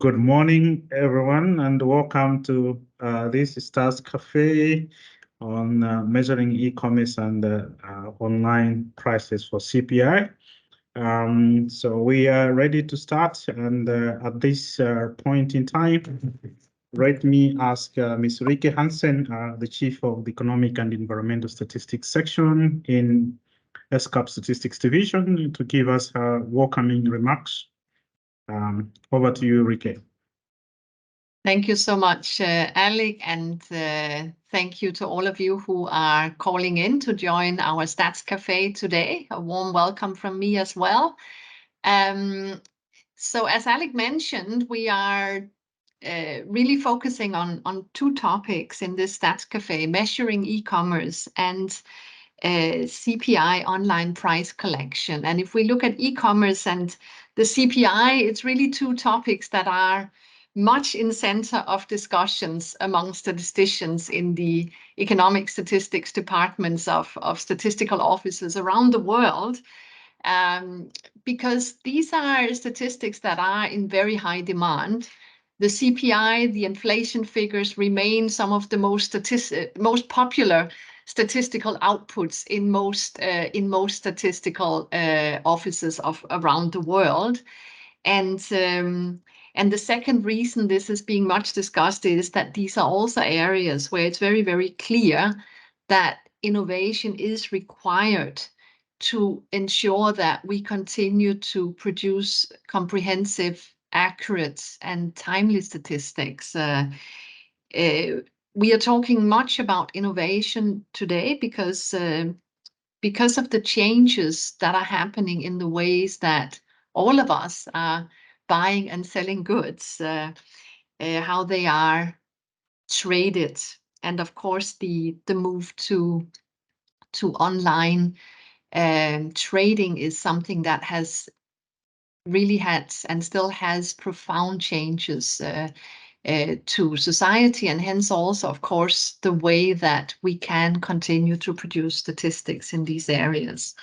Good morning, everyone, and welcome to this Stats Café on measuring e-commerce and online prices for CPI. So we are ready to start, and at this point in time, let me ask Ms. Rike Hansen, the Chief of the Economic and Environmental Statistics Section in ESCAP Statistics Division, to give us her welcoming remarks. Over to you, Rike. Thank you so much, Alec, and thank you to all of you who are calling in to join our Stats Café today. A warm welcome from me as well. So as Alec mentioned, we are really focusing on two topics in this Stats Café: measuring e-commerce and CPI online price collection. And if we look at e-commerce and the CPI, it's really two topics that are much in center of discussions among statisticians in the economic statistics departments of statistical offices around the world, because these are statistics that are in very high demand. The CPI, the inflation figures, remain some of the most popular statistical outputs in most statistical offices around the world. And the second reason this is being much discussed is that these are also areas where it's very, very clear that innovation is required to ensure that we continue to produce comprehensive, accurate, and timely statistics. We are talking much about innovation today because of the changes that are happening in the ways that all of us are buying and selling goods, how they are traded, and of course the move to online trading is something that has really had and still has profound changes to society, and hence also, of course, the way that we can continue to produce statistics in these areas.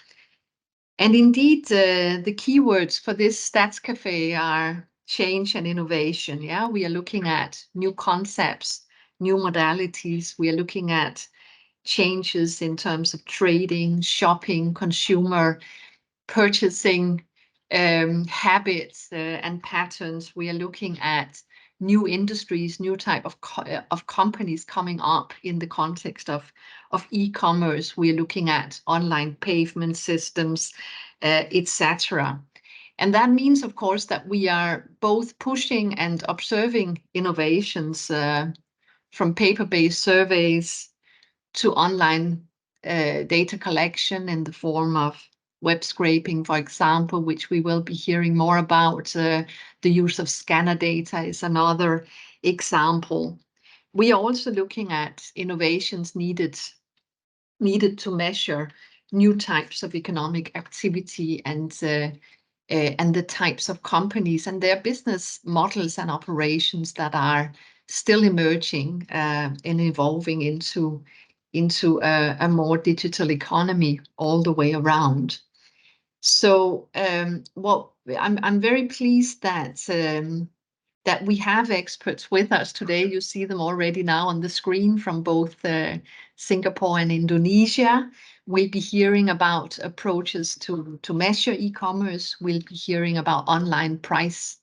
And indeed, the keywords for this Stats Café are change and innovation. Yeah, we are looking at new concepts, new modalities. We are looking at changes in terms of trading, shopping, consumer purchasing habits and patterns. We are looking at new industries, new type of companies coming up in the context of e-commerce. We are looking at online payment systems, etc. And that means, of course, that we are both pushing and observing innovations from paper-based surveys to online data collection in the form of web scraping, for example, which we will be hearing more about. The use of scanner data is another example. We are also looking at innovations needed to measure new types of economic activity and the types of companies and their business models and operations that are still emerging and evolving into a more digital economy all the way around. So I'm very pleased that we have experts with us today. You see them already now on the screen from both Singapore and Indonesia. We'll be hearing about approaches to measure e-commerce. We'll be hearing about online price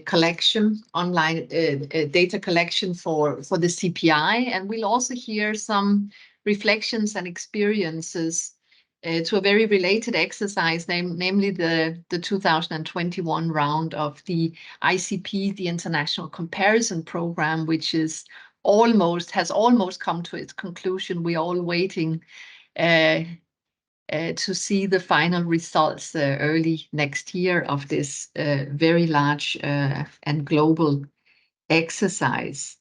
collection, online data collection for the CPI. And we'll also hear some reflections and experiences to a very related exercise, namely the 2021 round of the ICP, the International Comparison Program, which has almost come to its conclusion. We're all waiting to see the final results early next year of this very large and global exercise.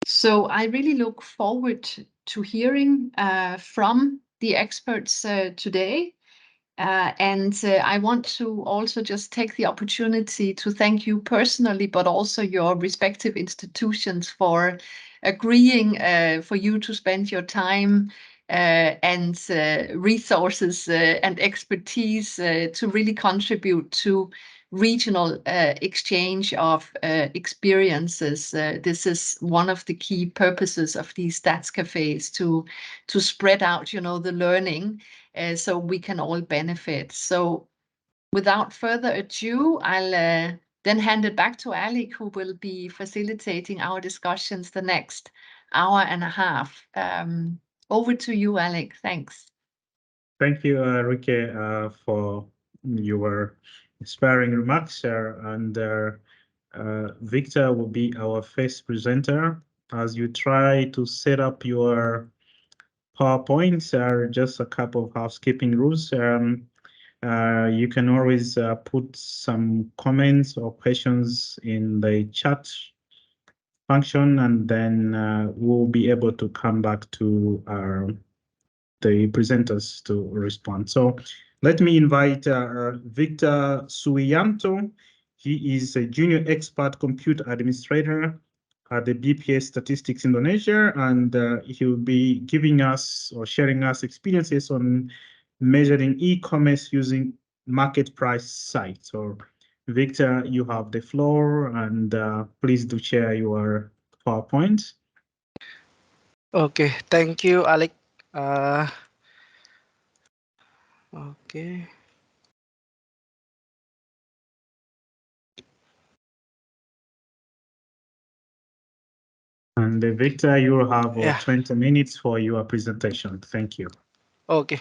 So I really look forward to hearing from the experts today. And I want to also just take the opportunity to thank you personally, but also your respective institutions for agreeing for you to spend your time and resources and expertise to really contribute to regional exchange of experiences. This is one of the key purposes of these stats cafes, to spread out, you know, the learning, so we can all benefit. So without further ado, I'll then hand it back to Alec, who will be facilitating our discussions the next hour and a half. Over to you, Alec. Thanks. Thank you, Rike, for your inspiring remarks, and Victor will be our first presenter. As you try to set up your PowerPoints, just a couple of housekeeping rules. You can always put some comments or questions in the chat function, and then we'll be able to come back to the presenters to respond. So let me invite Victor Suyanto. He is a junior expert computer administrator at the BPS Statistics Indonesia, and he will be giving us or sharing us experiences on measuring e-commerce using market price sites. So Victor, you have the floor, and please do share your PowerPoint. Okay, thank you, Alec. Okay. And Victor, you will have Yeah. 20 minutes for your presentation. Thank you. Okay.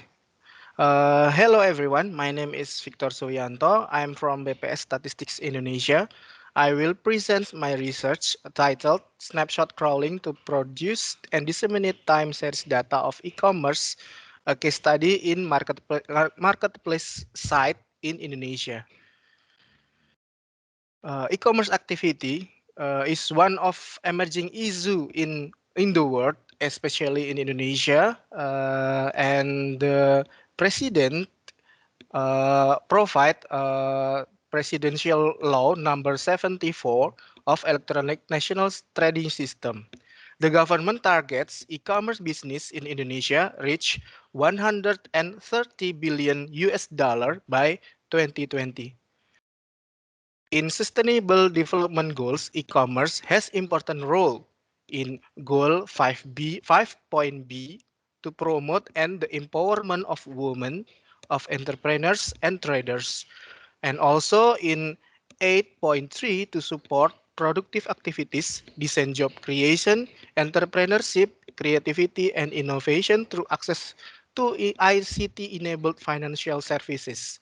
Hello, everyone. My name is Victor Suyanto. I'm from BPS Statistics Indonesia. I will present my research titled Snapshot Crawling to Produce and Disseminate Time Series Data of E-commerce, a case study in marketplace site in Indonesia. E-commerce activity is one of emerging issue in the world, especially in Indonesia, and the president provide presidential law number 74 of electronic national trading system. The government targets e-commerce business in Indonesia reach 130 billion US dollar by 2020. In Sustainable Development Goals, e-commerce has important role in Goal 5B, 5.B to promote and the empowerment of women, of entrepreneurs and traders, and also in 8.3 to support productive activities, decent job creation, entrepreneurship, creativity, and innovation through access to ICT-enabled financial services.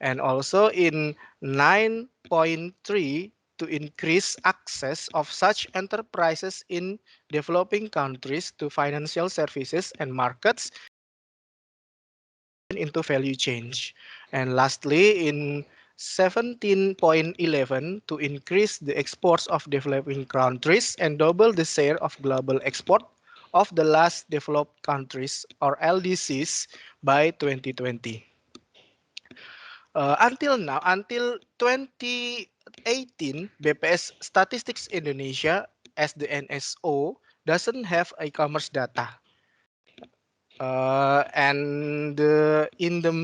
And also in 9.3 to increase access of such enterprises in developing countries to financial services and markets into value change. And lastly, in 17.11 to increase the exports of developing countries and double the share of global export of the last developed countries or LDCs by 2020. Until now, until 2018, BPS Statistics Indonesia as the NSO doesn't have e-commerce data. And in the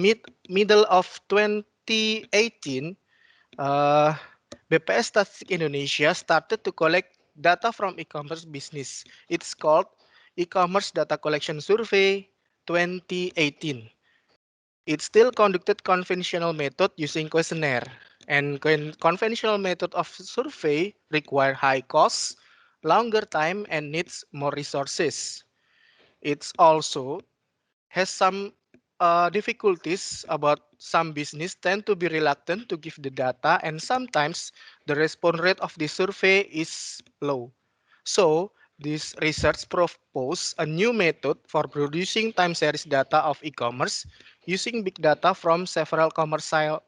middle of 2018, BPS Statistics Indonesia started to collect data from e-commerce business. It's called E-commerce Data Collection Survey 2018. It still conducted conventional method using questionnaire, and conventional method of survey require high costs, longer time, and needs more resources. It's also has some difficulties about some business tend to be reluctant to give the data, and sometimes the response rate of the survey is low. So this research propose a new method for producing time series data of e-commerce using big data from several commercial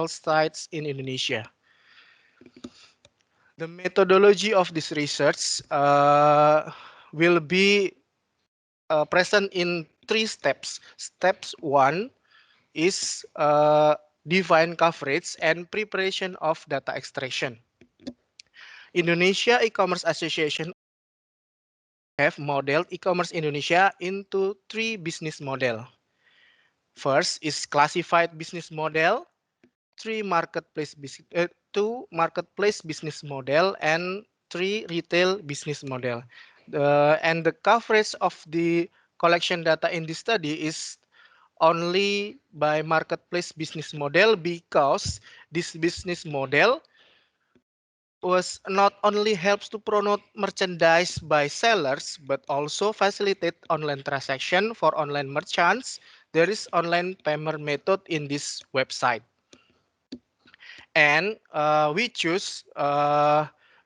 sites in Indonesia. The methodology of this research will be present in 3 steps. Steps 1 is define coverage and preparation of data extraction. Indonesia E-commerce Association have modeled e-commerce Indonesia into 3 business model. First is classified business model. 2 marketplace business model and 3 retail business model. And the coverage of the collection data in this study is only by marketplace business model, because this business model was not only helps to promote merchandise by sellers, but also facilitate online transaction for online merchants. There is online payment method in this website. And we choose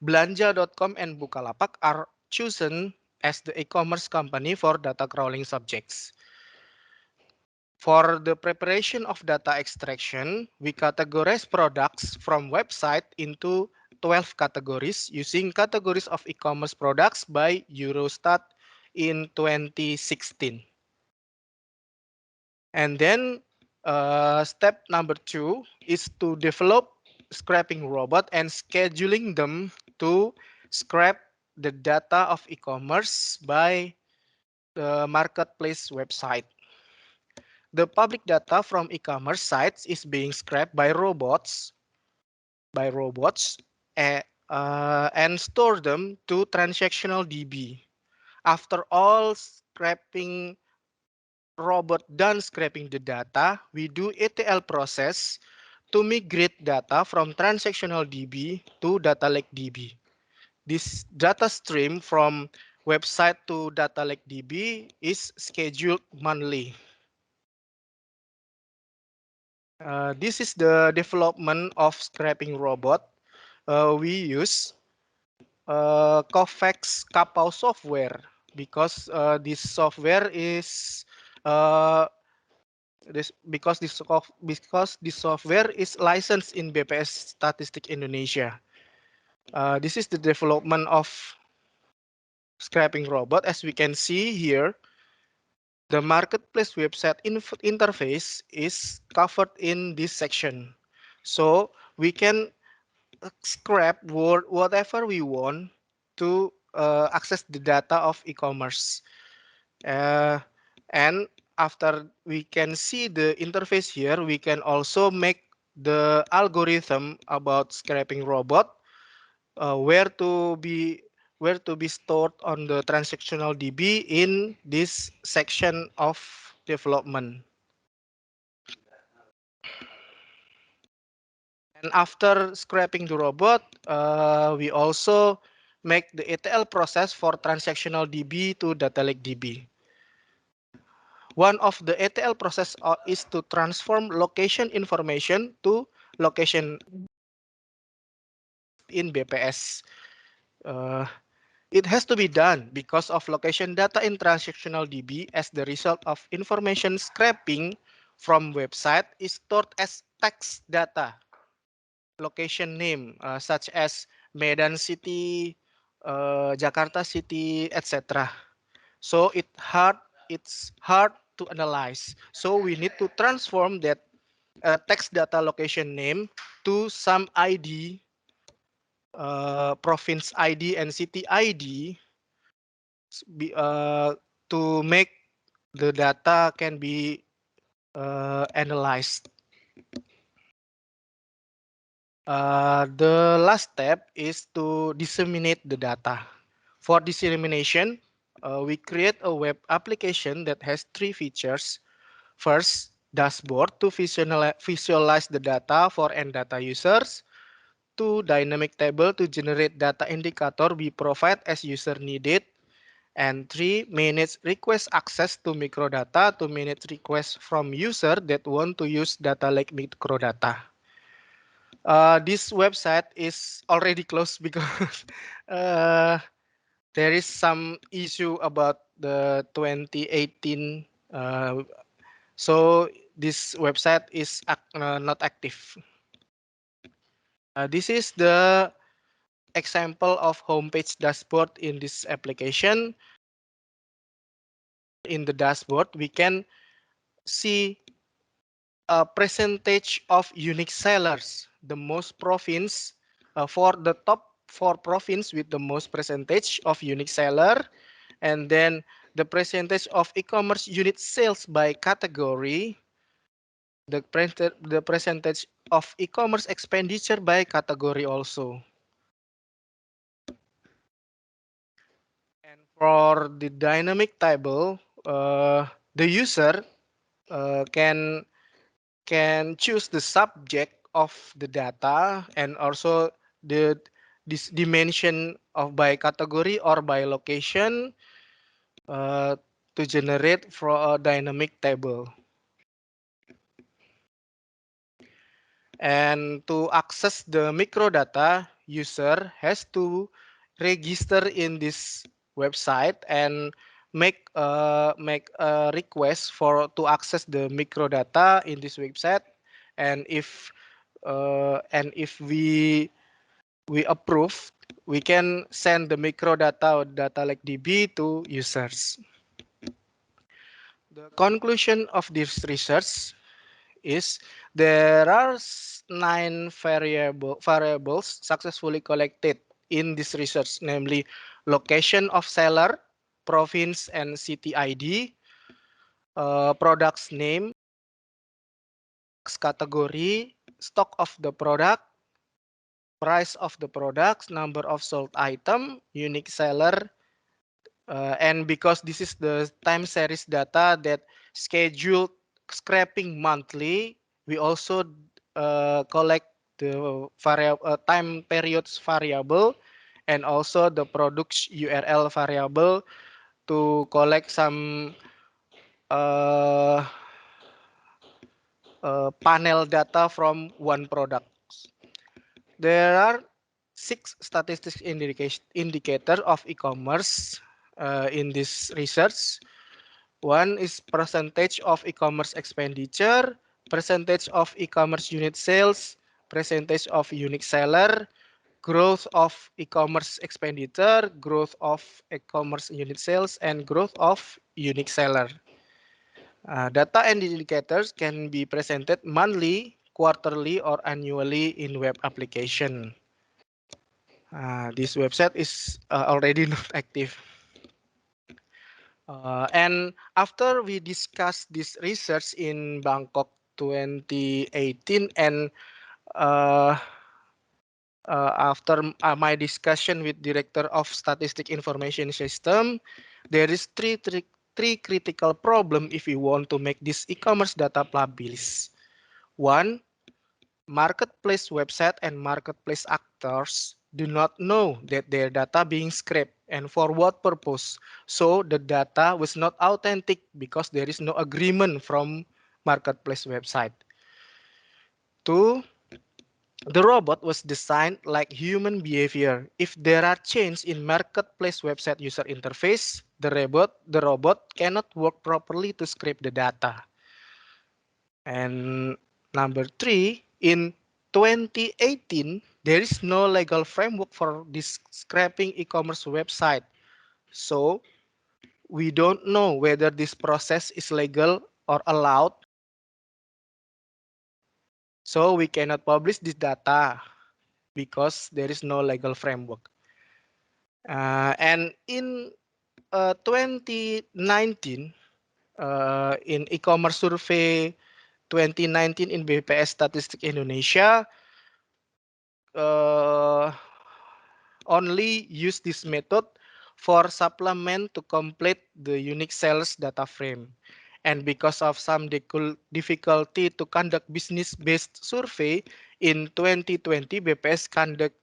Belanja.com and Bukalapak are chosen as the e-commerce company for data crawling subjects. For the preparation of data extraction, we categorize products from website into 12 categories using categories of e-commerce products by Eurostat in 2016. And then step number 2 is to develop scraping robot and scheduling them to scrape the data of e-commerce by the marketplace website. The public data from e-commerce sites is being scraped by robots and store them to transactional DB. After all scraping robot done scraping the data, we do ETL process to migrate data from transactional DB to data lake DB. This data stream from website to data lake DB is scheduled monthly. This is the development of scraping robot. We use Covex Kapau software, because this software is because this software is licensed in BPS Statistik Indonesia. This is the development of scraping robot. As we can see here, the marketplace website interface is covered in this section. So we can scrap whatever we want to access the data of e-commerce. And after we can see the interface here, we can also make the algorithm about scraping robot, where to be stored on the transactional DB in this section of development. And after scraping the robot, we also make the ETL process for transactional DB to data lake DB. One of the ETL process is to transform location information to location in BPS. It has to be done because of location data in transactional DB, as the result of information scraping from website is stored as text data. Location name such as Medan City, Jakarta City, etc. So it's hard to analyze. So we need to transform that text data location name to some ID, province ID and city ID, to make the data can be analyzed. The last step is to disseminate the data. For dissemination, we create a web application that has 3 features. First, dashboard to visualize the data for end data users. 2, dynamic table to generate data indicator we provide as user needed. And 3, manage request access to microdata to manage requests from user that want to use data lake microdata. This website is already closed because there is some issue about the 2018. So this website is not active. This is the example of homepage dashboard in this application. In the dashboard, we can see a percentage of unique sellers, the most province for the top 4 province with the most percentage of unique seller, and then the percentage of e-commerce unit sales by category, the percentage of e-commerce expenditure by category also. And for the dynamic table, the user can choose the subject of the data and also the this dimension of by category or by location to generate for a dynamic table. And to access the microdata, user has to register in this website and make a request for to access the microdata in this website. And if we approve, we can send the microdata or data like DB to users. The conclusion of this research is there are 9 variables successfully collected in this research, namely location of seller, province and city ID, product's name, category, stock of the product, price of the products, number of sold item, unique seller, and because this is the time series data that scheduled scrapping monthly, we also collect the time periods variable and also the products URL variable to collect some uh, panel data from one product. There are 6 statistics indicator of e-commerce in this research. One is percentage of e-commerce expenditure, percentage of e-commerce unit sales, percentage of unique seller, growth of e-commerce expenditure, growth of e-commerce unit sales, and growth of unique seller. Data and indicators can be presented monthly, quarterly, or annually in web application. This website is already not active. And after we discussed this research in Bangkok 2018 and uh, after my discussion with Director of Statistic Information System, there is three critical problem if we want to make this e-commerce data publish. One, marketplace website and marketplace actors do not know that their data being scraped and for what purpose. So the data was not authentic because there is no agreement from marketplace website. Two, the robot was designed like human behavior. If there are changes in marketplace website user interface, the robot cannot work properly to scrape the data. And number three, in 2018, there is no legal framework for this scraping e-commerce website. So we don't know whether this process is legal or allowed. So we cannot publish this data because there is no legal framework. And in 2019, in e-commerce survey 2019 in BPS Statistik Indonesia, only use this method for supplement to complete the unique sales data frame. And because of some difficulty to conduct business-based survey, in 2020, BPS conduct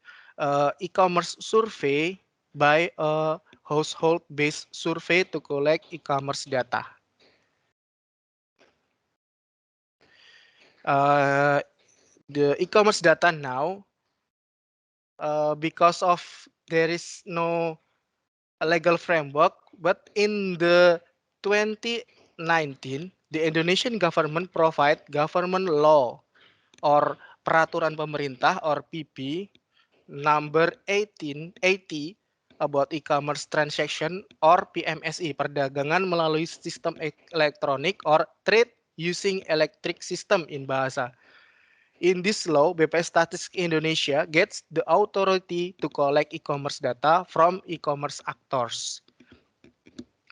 e-commerce survey by a household-based survey to collect e-commerce data. The e-commerce data now, because of there is no legal framework, but in the 2019, the Indonesian government provide government law or peraturan pemerintah or PP number 1880 about e-commerce transaction or PMSI, perdagangan melalui sistem elektronik or trade using electric system in bahasa. In this law, BPS Statistik Indonesia gets the authority to collect e-commerce data from e-commerce actors.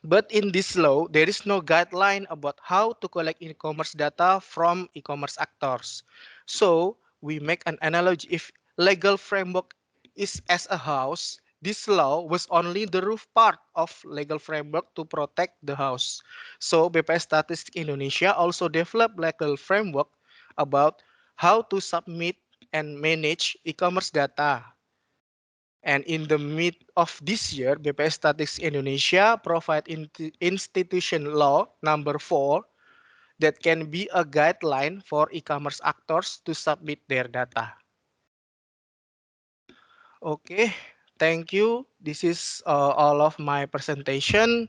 But in this law, there is no guideline about how to collect e-commerce data from e-commerce actors. So we make an analogy. If legal framework is as a house, this law was only the roof part of legal framework to protect the house. So BPS Statistik Indonesia also developed legal framework about how to submit and manage e-commerce data. And in the mid of this year, BPS Statistics Indonesia provide institution law number 4 that can be a guideline for e-commerce actors to submit their data. Okay, thank you. This is all of my presentation.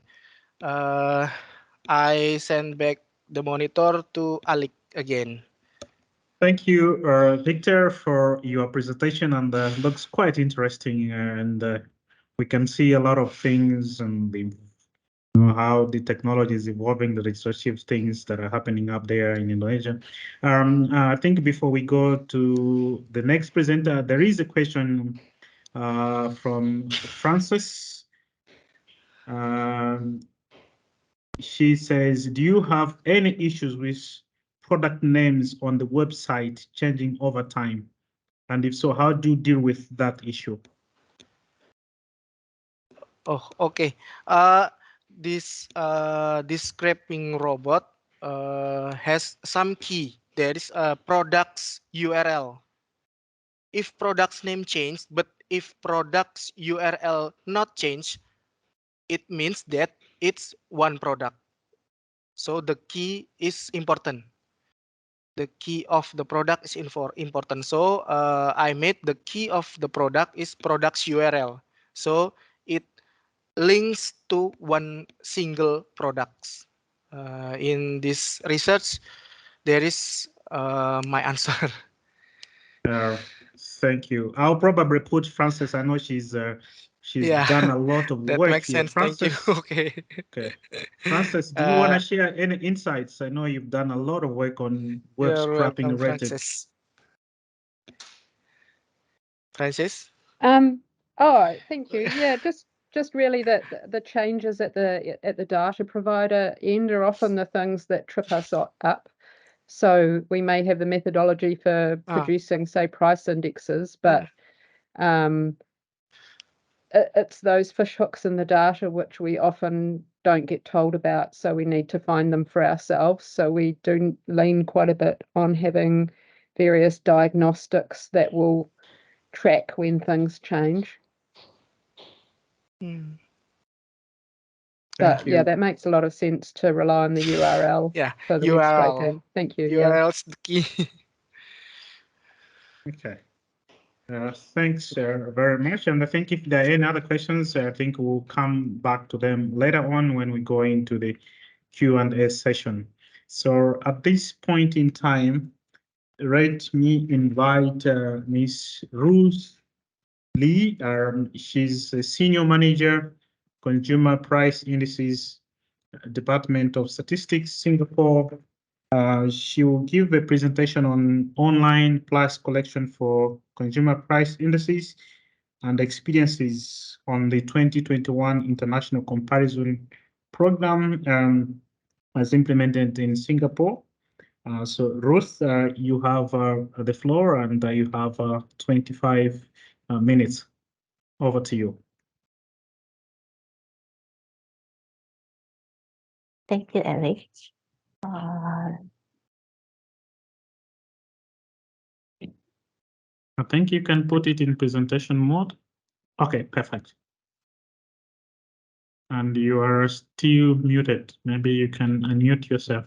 I send back the monitor to Alik again. Thank you, Victor, for your presentation, and looks quite interesting. And we can see a lot of things and how the technology is evolving, the research things that are happening up there in Indonesia. I think before we go to the next presenter, there is a question from Frances. She says, do you have any issues with product names on the website changing over time? And if so, how do you deal with that issue? Oh, okay. This scraping robot has some key. There is a product's URL. If product's name changed, but if product's URL not changed, it means that it's one product. So the key is important. The key of the product is important. So I made the key of the product is product's URL. So it links to one single products. In this research, there is my answer. Thank you. I'll probably put Frances. I know she's Yeah, done a lot of that work makes here. sense. Thank you. Frances, Okay. okay. Frances, do you want to share any insights? I know you've done a lot of work on web You're scrapping welcome, related. Francis. Francis? Oh, thank you. Yeah, just really that the changes at the data provider end are often the things that trip us up. So we may have the methodology for producing, say, price indexes, but it's those fish hooks in the data which we often don't get told about. So we need to find them for ourselves. So we do lean quite a bit on having various diagnostics that will track when things change. But yeah, that makes a lot of sense to rely on the URL for the web scraping. Thank you. URL's the key. Okay. Thanks very much. And I think if there are any other questions, I think we'll come back to them later on when we go into the Q&A session. So at this point in time, let me invite Ms. Ruth Lee. She's a Senior Manager, Consumer Price Indices, Department of Statistics, Singapore. She will give a presentation on online price collection for consumer price indices and experiences on the 2021 International Comparison Program as implemented in Singapore. So Ruth, you have the floor and you have 25 minutes. Over to you. Thank you, Alex. I think you can put it in presentation mode. Okay, perfect. And you are still muted. Maybe you can unmute yourself.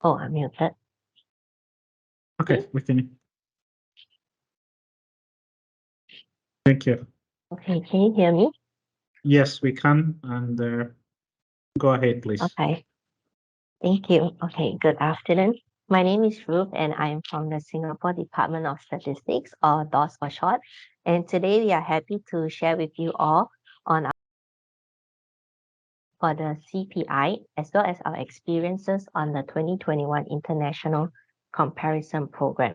Oh, I'm muted. Okay, we can. Thank you. Okay, can you hear me? Yes, we can. And go ahead, please. Okay. Thank you. Okay, good afternoon. My name is Ruth and I am from the Singapore Department of Statistics, or DOS for short. And today we are happy to share with you all on for the CPI, as well as our experiences on the 2021 International Comparison Program.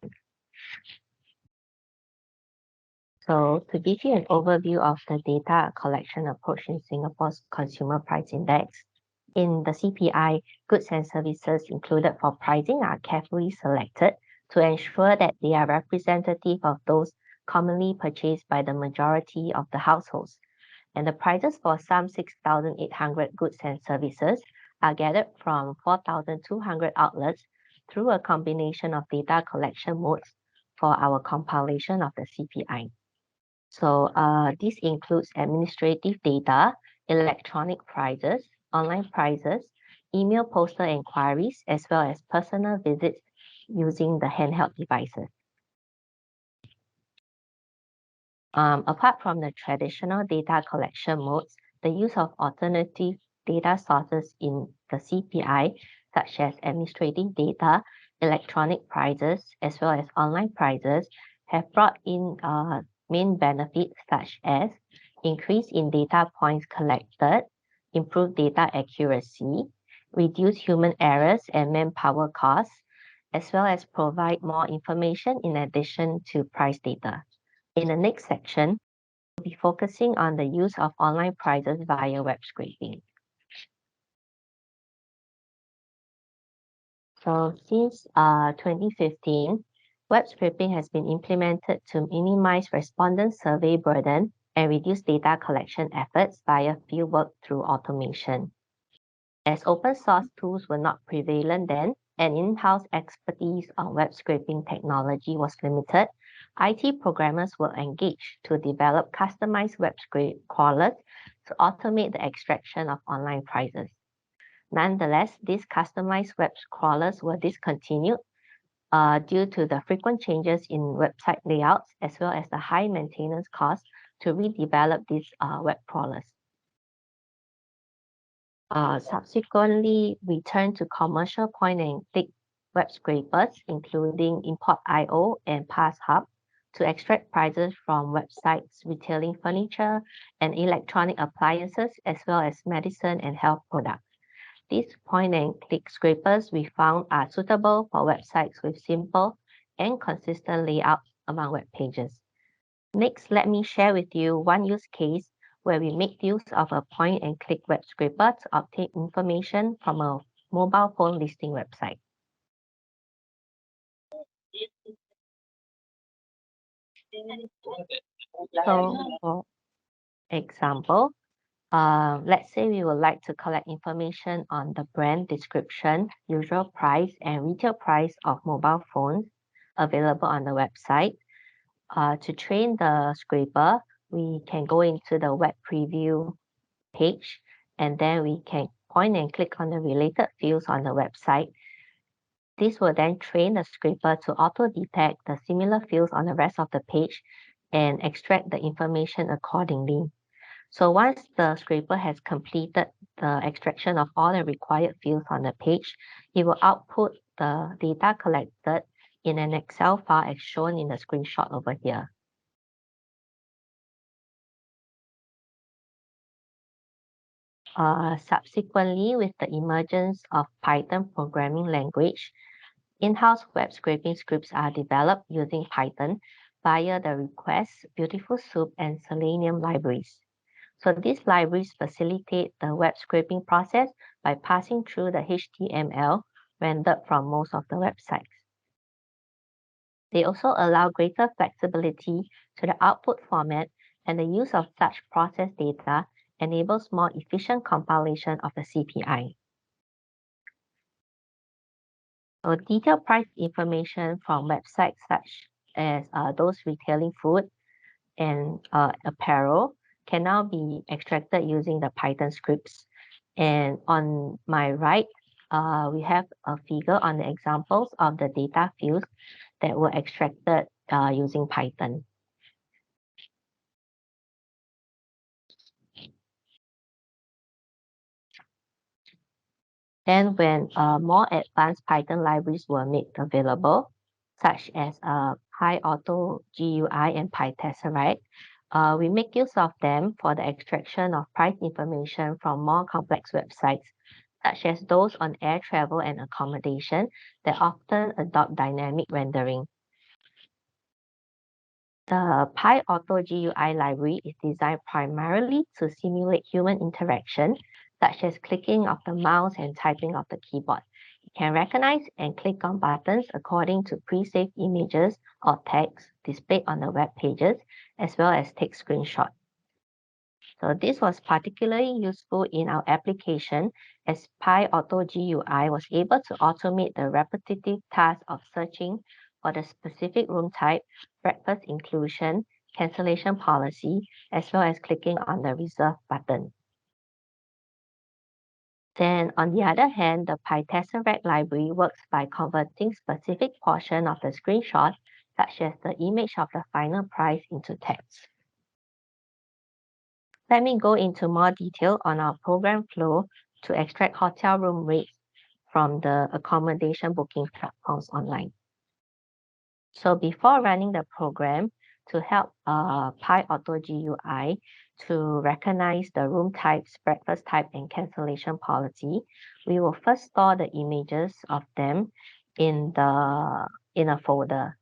So to give you an overview of the data collection approach in Singapore's Consumer Price Index, in the CPI, goods and services included for pricing are carefully selected to ensure that they are representative of those commonly purchased by the majority of the households. And the prices for some 6,800 goods and services are gathered from 4,200 outlets through a combination of data collection modes for our compilation of the CPI. So this includes administrative data, electronic prices, online prices, email postal inquiries, as well as personal visits using the handheld devices. Apart from the traditional data collection modes, the use of alternative data sources in the CPI, such as administrative data, electronic prices, as well as online prices, have brought in main benefits such as increase in data points collected, improved data accuracy, reduce human errors and manpower costs, as well as provide more information in addition to price data. In the next section, we'll be focusing on the use of online prices via web scraping. So since 2015, web scraping has been implemented to minimize respondent survey burden and reduce data collection efforts via fieldwork through automation. As open source tools were not prevalent then, and in-house expertise on web scraping technology was limited, IT programmers were engaged to develop customized web crawlers to automate the extraction of online prices. Nonetheless, these customized web crawlers were discontinued due to the frequent changes in website layouts as well as the high maintenance costs to redevelop these web crawlers. Subsequently, we turned to commercial point-and-click web scrapers, including Import.io and PassHub, to extract prices from websites retailing furniture and electronic appliances, as well as medicine and health products. These point-and-click scrapers we found are suitable for websites with simple and consistent layouts among web pages. Next, let me share with you one use case where we make use of a point-and-click web scraper to obtain information from a mobile phone listing website. So, for example, let's say we would like to collect information on the brand description, usual price, and retail price of mobile phones available on the website. To train the scraper, we can go into the web preview page, and then we can point and click on the related fields on the website. This will then train the scraper to auto-detect the similar fields on the rest of the page and extract the information accordingly. So once the scraper has completed the extraction of all the required fields on the page, it will output the data collected in an Excel file as shown in the screenshot over here. Subsequently, with the emergence of Python programming language, in-house web scraping scripts are developed using Python via the Request, Beautiful Soup, and Selenium libraries. So these libraries facilitate the web scraping process by passing through the HTML rendered from most of the websites. They also allow greater flexibility to the output format, and the use of such processed data enables more efficient compilation of the CPI. So detailed price information from websites such as those retailing food and apparel can now be extracted using the Python scripts. And on my right, we have a figure on the examples of the data fields that were extracted using Python. Then when more advanced Python libraries were made available, such as PyAuto, GUI, and PyTesseract, we make use of them for the extraction of price information from more complex websites, such as those on air travel and accommodation that often adopt dynamic rendering. The Pi Auto GUI library is designed primarily to simulate human interaction, such as clicking of the mouse and typing of the keyboard. It can recognize and click on buttons according to pre-saved images or text displayed on the web pages, as well as take screenshots. So this was particularly useful in our application as Pi Auto GUI was able to automate the repetitive task of searching for the specific room type, breakfast inclusion, cancellation policy, as well as clicking on the reserve button. Then on the other hand, the PyTesseract library works by converting specific portion of the screenshot, such as the image of the final price, into text. Let me go into more detail on our program flow to extract hotel room rates from the accommodation booking platforms online. So before running the program, to help Pi Auto GUI to recognize the room types, breakfast type, and cancellation policy, we will first store the images of them in a folder.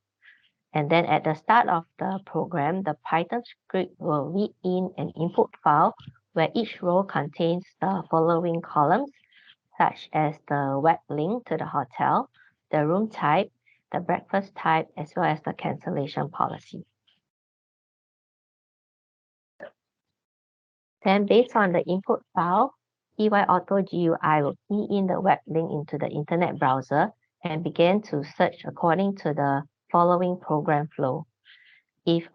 And then at the start of the program, the Python script will read in an input file where each row contains the following columns, such as the web link to the hotel, the room type, the breakfast type, as well as the cancellation policy. Then based on the input file, PY Auto GUI will key in the web link into the internet browser and begin to search according to the following program flow. If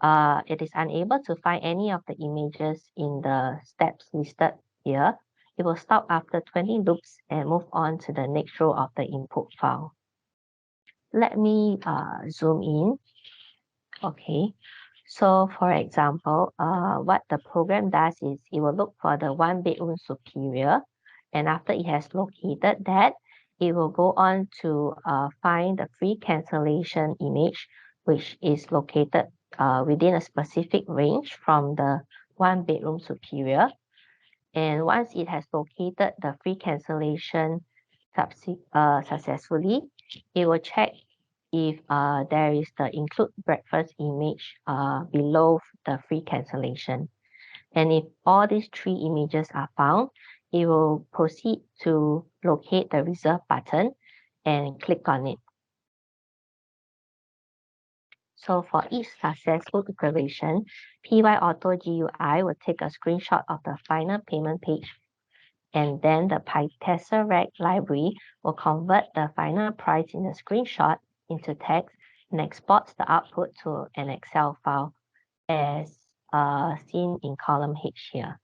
it is unable to find any of the images in the steps listed here, it will stop after 20 loops and move on to the next row of the input file. Let me zoom in. Okay, so for example, what the program does is it will look for the one bedroom superior, and after it has located that, it will go on to find the free cancellation image, which is located within a specific range from the one bedroom superior. And once it has located the free cancellation successfully, it will check if there is the include breakfast image below the free cancellation. And if all these three images are found, it will proceed to locate the reserve button and click on it. So for each successful iteration, PY Auto GUI will take a screenshot of the final payment page, and then the PyTesseract library will convert the final price in the screenshot into text and exports the output to an Excel file as seen in column H here.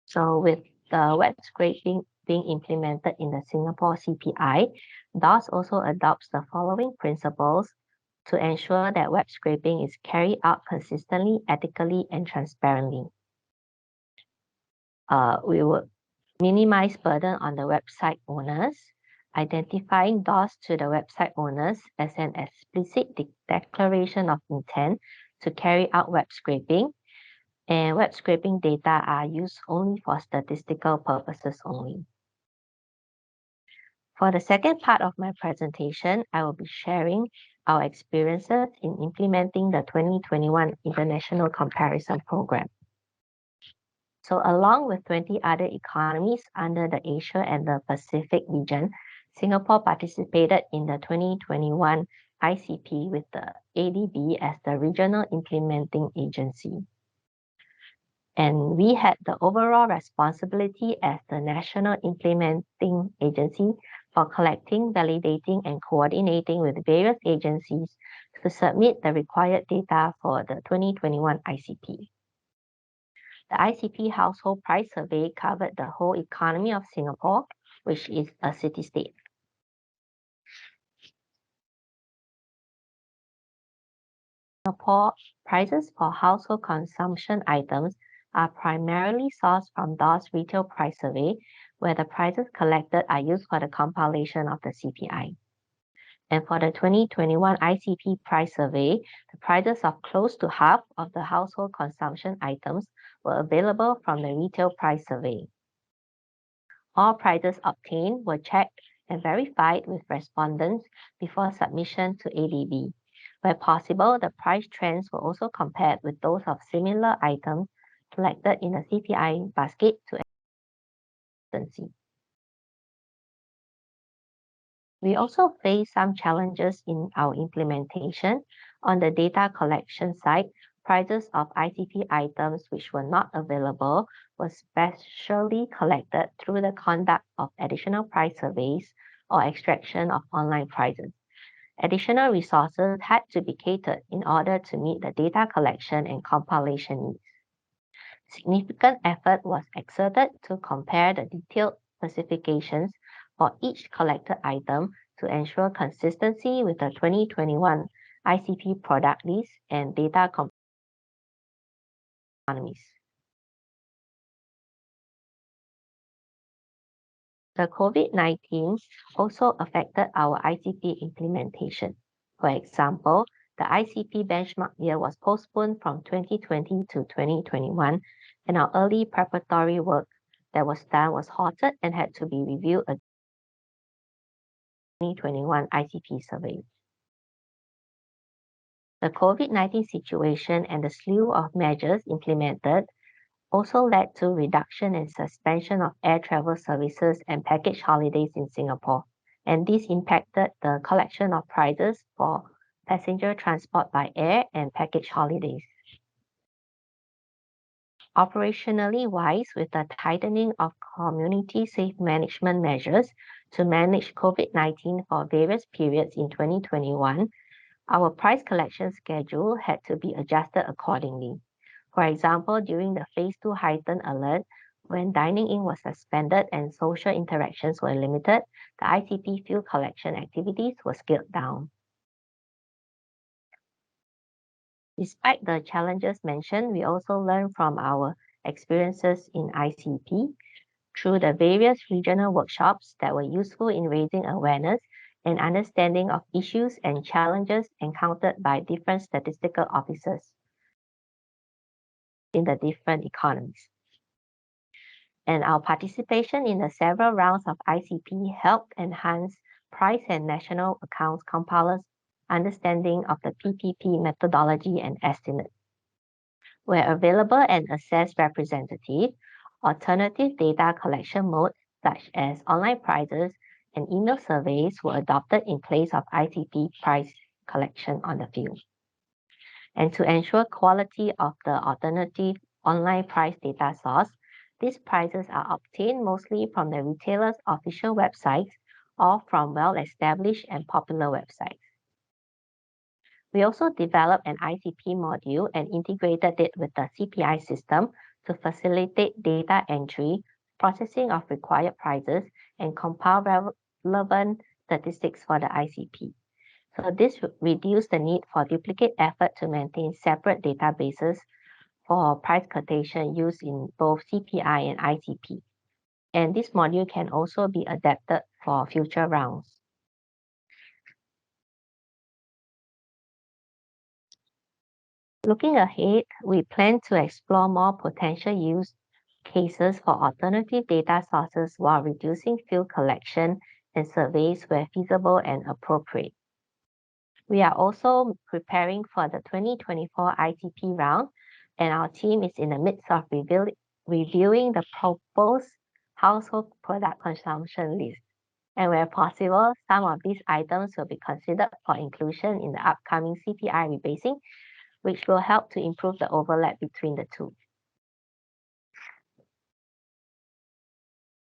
So with the web scraping being implemented in the Singapore CPI, DOS also adopts the following principles to ensure that web scraping is carried out consistently, ethically, and transparently. We will minimize burden on the website owners, identifying DOS to the website owners as an explicit declaration of intent to carry out web scraping, and web scraping data are used only for statistical purposes only. For the second part of my presentation, I will be sharing our experiences in implementing the 2021 International Comparison Program. So along with 20 other economies under the Asia and the Pacific region, Singapore participated in the 2021 ICP with the ADB as the regional implementing agency. And we had the overall responsibility as the national implementing agency for collecting, validating, and coordinating with various agencies to submit the required data for the 2021 ICP. The ICP Household Price Survey covered the whole economy of Singapore, which is a city-state. Singapore prices for household consumption items are primarily sourced from DOS Retail Price Survey, where the prices collected are used for the compilation of the CPI. And for the 2021 ICP Price Survey, the prices of close to half of the household consumption items were available from the Retail Price Survey. All prices obtained were checked and verified with respondents before submission to ADB. Where possible, the price trends were also compared with those of similar items selected in the CPI basket to consistency. We also face some challenges in our implementation. On the data collection side, prices of ICP items which were not available were specially collected through the conduct of additional price surveys or extraction of online prices. Additional resources had to be catered in order to meet the data collection and compilation needs. Significant effort was exerted to compare the detailed specifications for each collected item to ensure consistency with the 2021 ICP product list and data economies. The COVID-19 also affected our ICP implementation. For example, the ICP benchmark year was postponed from 2020 to 2021, and our early preparatory work that was done was halted and had to be reviewed again. 2021 ICP survey. The COVID-19 situation and the slew of measures implemented also led to reduction and suspension of air travel services and package holidays in Singapore, and this impacted the collection of prices for passenger transport by air and package holidays. Operationally wise, with the tightening of community safe management measures to manage COVID-19 for various periods in 2021, our price collection schedule had to be adjusted accordingly. For example, during the Phase 2 heightened alert, when dining in was suspended and social interactions were limited, the ICP fuel collection activities were scaled down. Despite the challenges mentioned, we also learned from our experiences in ICP through the various regional workshops that were useful in raising awareness and understanding of issues and challenges encountered by different statistical officers in the different economies. And our participation in the several rounds of ICP helped enhance price and national accounts compilers' understanding of the PPP methodology and estimate. Where available and assessed representative, alternative data collection modes such as online prices and email surveys were adopted in place of ICP price collection on the field. And to ensure quality of the alternative online price data source, these prices are obtained mostly from the retailer's official websites or from well-established and popular websites. We also developed an ICP module and integrated it with the CPI system to facilitate data entry, processing of required prices, and compile relevant statistics for the ICP. So this reduced the need for duplicate effort to maintain separate databases for price quotation used in both CPI and ICP. And this module can also be adapted for future rounds. Looking ahead, we plan to explore more potential use cases for alternative data sources while reducing field collection and surveys where feasible and appropriate. We are also preparing for the 2024 ICP round, and our team is in the midst of reviewing the proposed household product consumption list. And where possible, some of these items will be considered for inclusion in the upcoming CPI rebasing, which will help to improve the overlap between the two.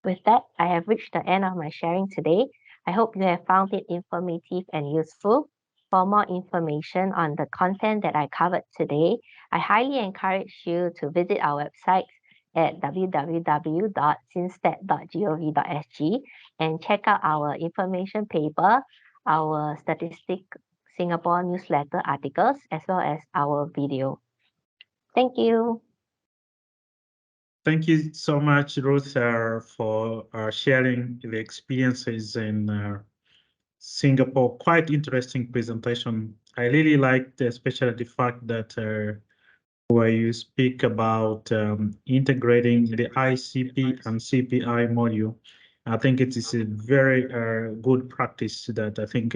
With that, I have reached the end of my sharing today. I hope you have found it informative and useful. For more information on the content that I covered today, I highly encourage you to visit our website at www.cinstat.gov.sg and check out our information paper, our Statistic Singapore newsletter articles, as well as our video. Thank you. Thank you so much, Ruth, for sharing the experiences in Singapore. Quite interesting presentation. I really liked especially the fact that where you speak about integrating the ICP and CPI module I think it is a very good practice that I think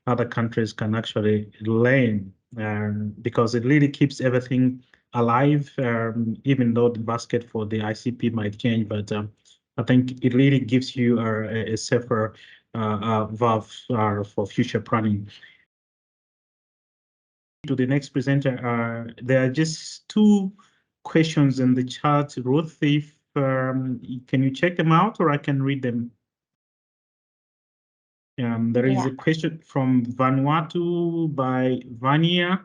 other countries can actually learn, because it really keeps everything alive, even though the basket for the ICP might change, but I think it really gives you a safer valve for future planning. To the next presenter, there are just two questions in the chat. Ruth, if can you check them out, or I can read them? There is a question from Vanuatu by Vania.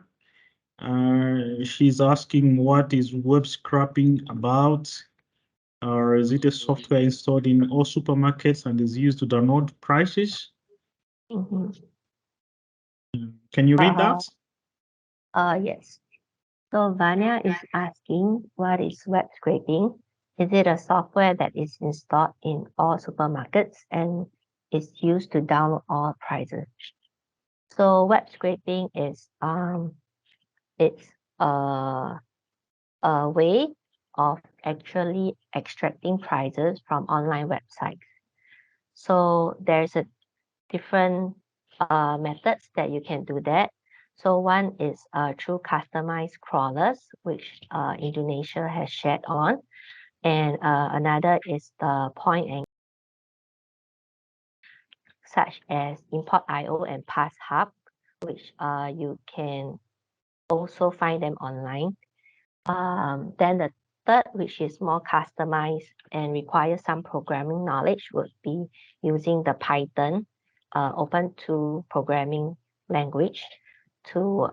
She's asking, what is web scraping about? Or is it a software installed in all supermarkets and is used to download prices? Can you read that? Yes. So Vanya is asking, what is web scraping? Is it a software that is installed in all supermarkets and is used to download all prices? So web scraping is it's a way of actually extracting prices from online websites. So there's a different methods that you can do that. So one is through customized crawlers, which Indonesia has shared on. And another is the point and such as Import.io and PassHub, which you can also find them online. Then the third, which is more customized and requires some programming knowledge, would be using the Python open to programming language to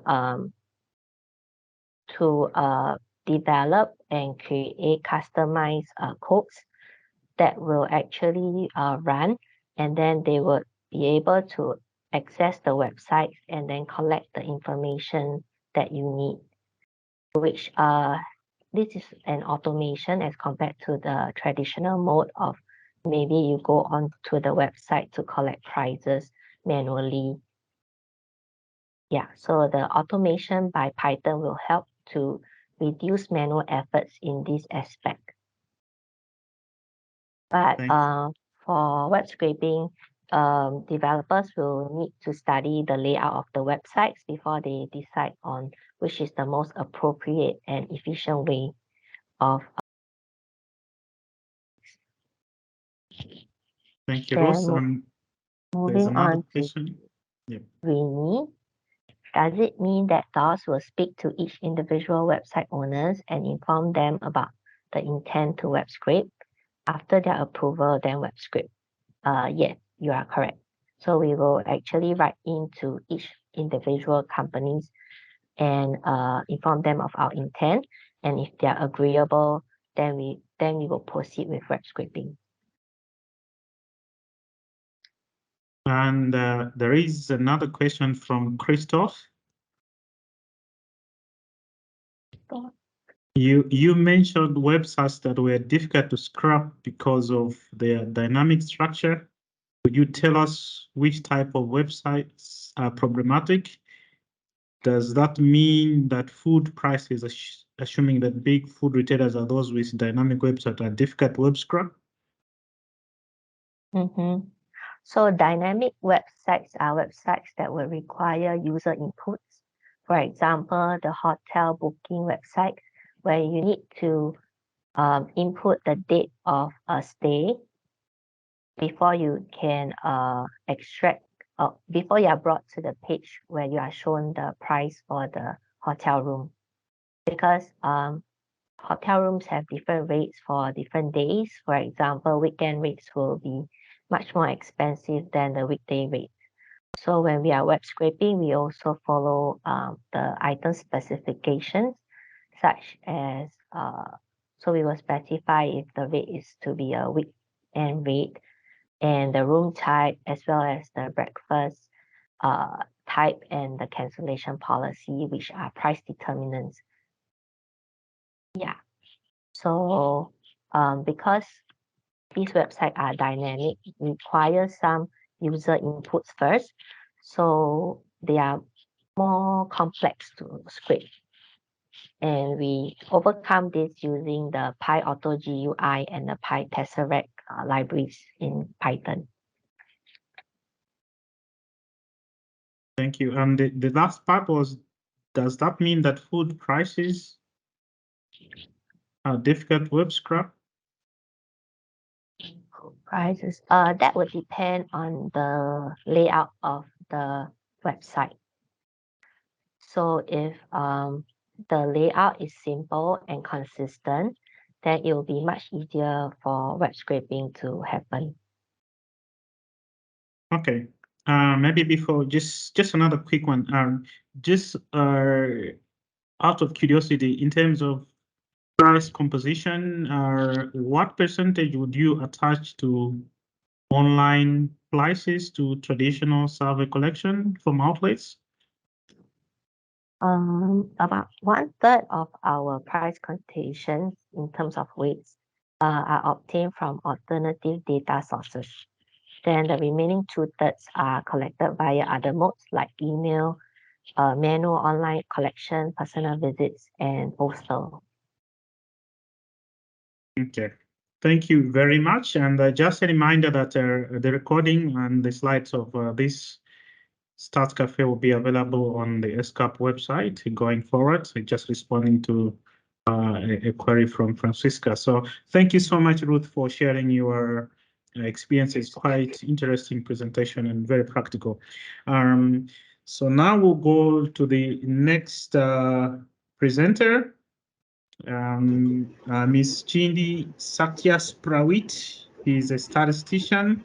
develop and create customized codes that will actually run, and then they would be able to access the website and then collect the information that you need, which this is an automation as compared to the traditional mode of maybe you go on to the website to collect prices manually. Yeah, so the automation by Python will help to reduce manual efforts in this aspect. But for web scraping, developers will need to study the layout of the websites before they decide on which is the most appropriate and efficient way of. Thank you, Rose. Moving on to Winnie. Does it mean that DOS will speak to each individual website owners and inform them about the intent to web scrape? After their approval, then web scrape? Yes, you are correct. So we will actually write into each individual companies and inform them of our intent. And if they are agreeable, then we will proceed with web scraping. And there is another question from Christoph. You mentioned websites that were difficult to scrap because of their dynamic structure. Could you tell us which type of websites are problematic? Does that mean that food prices, assuming that big food retailers are those with dynamic websites, are difficult to web scrap? So dynamic websites are websites that will require user inputs. For example, the hotel booking website, where you need to input the date of a stay before you can extract, before you are brought to the page where you are shown the price for the hotel room. Because hotel rooms have different rates for different days. For example, weekend rates will be much more expensive than the weekday rates. So when we are web scraping, we also follow the item specifications, such as, so we will specify if the rate is to be a weekend rate, and the room type, as well as the breakfast type and the cancellation policy, which are price determinants. Yeah. So because these websites are dynamic, require some user inputs first. So they are more complex to scrape. And we overcome this using the PyAuto GUI and the PyTesseract libraries in Python. Thank you. And the last part was, does that mean that food prices are difficult web scrap? Prices, that would depend on the layout of the website. So if the layout is simple and consistent, then it will be much easier for web scraping to happen. Okay. Maybe before, just another quick one. Just out of curiosity, in terms of price composition, what percentage would you attach to online prices to traditional survey collection from outlets? About 1/3 of our price quotations in terms of weights are obtained from alternative data sources. Then the remaining 2/3 are collected via other modes like email, manual online collection, personal visits, and postal. Okay. Thank you very much. And just a reminder that the recording and the slides of this Stats Café will be available on the ESCAP website going forward. So just responding to a query from Francisca. So thank you so much, Ruth, for sharing your experiences. Quite interesting presentation and very practical. So now we'll go to the next presenter. Ms. Chindi Satyas-Prawit. He's a statistician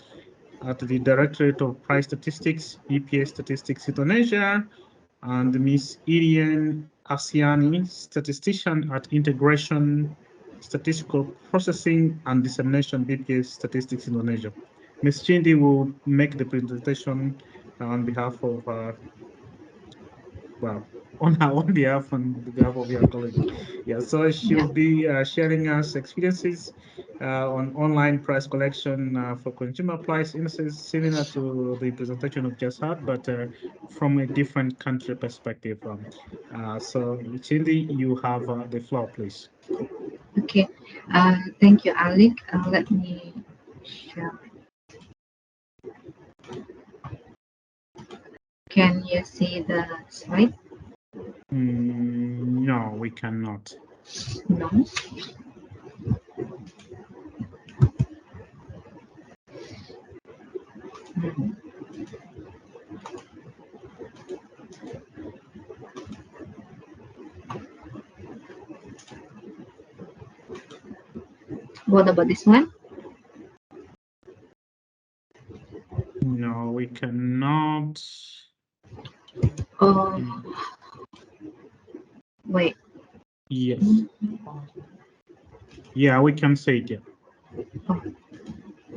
at the Directorate of Price Statistics, BPA Statistics Indonesia, and Ms. Irian Asiani, statistician at Integration Statistical Processing and Dissemination, BPA Statistics Indonesia. Ms. Chindi will make the presentation on behalf of, well, on behalf of your colleague. Yeah, so she'll be sharing us experiences on online price collection for consumer price indices, similar to the presentation we've just had, but from a different country perspective. So Chindi, you have the floor, please. Okay, thank you, Alec. Let me share. Can you see the slide? No, we cannot. No. What about this one? No, we cannot. Oh, wait. Yes. Yeah, we can say it. Yeah. Oh.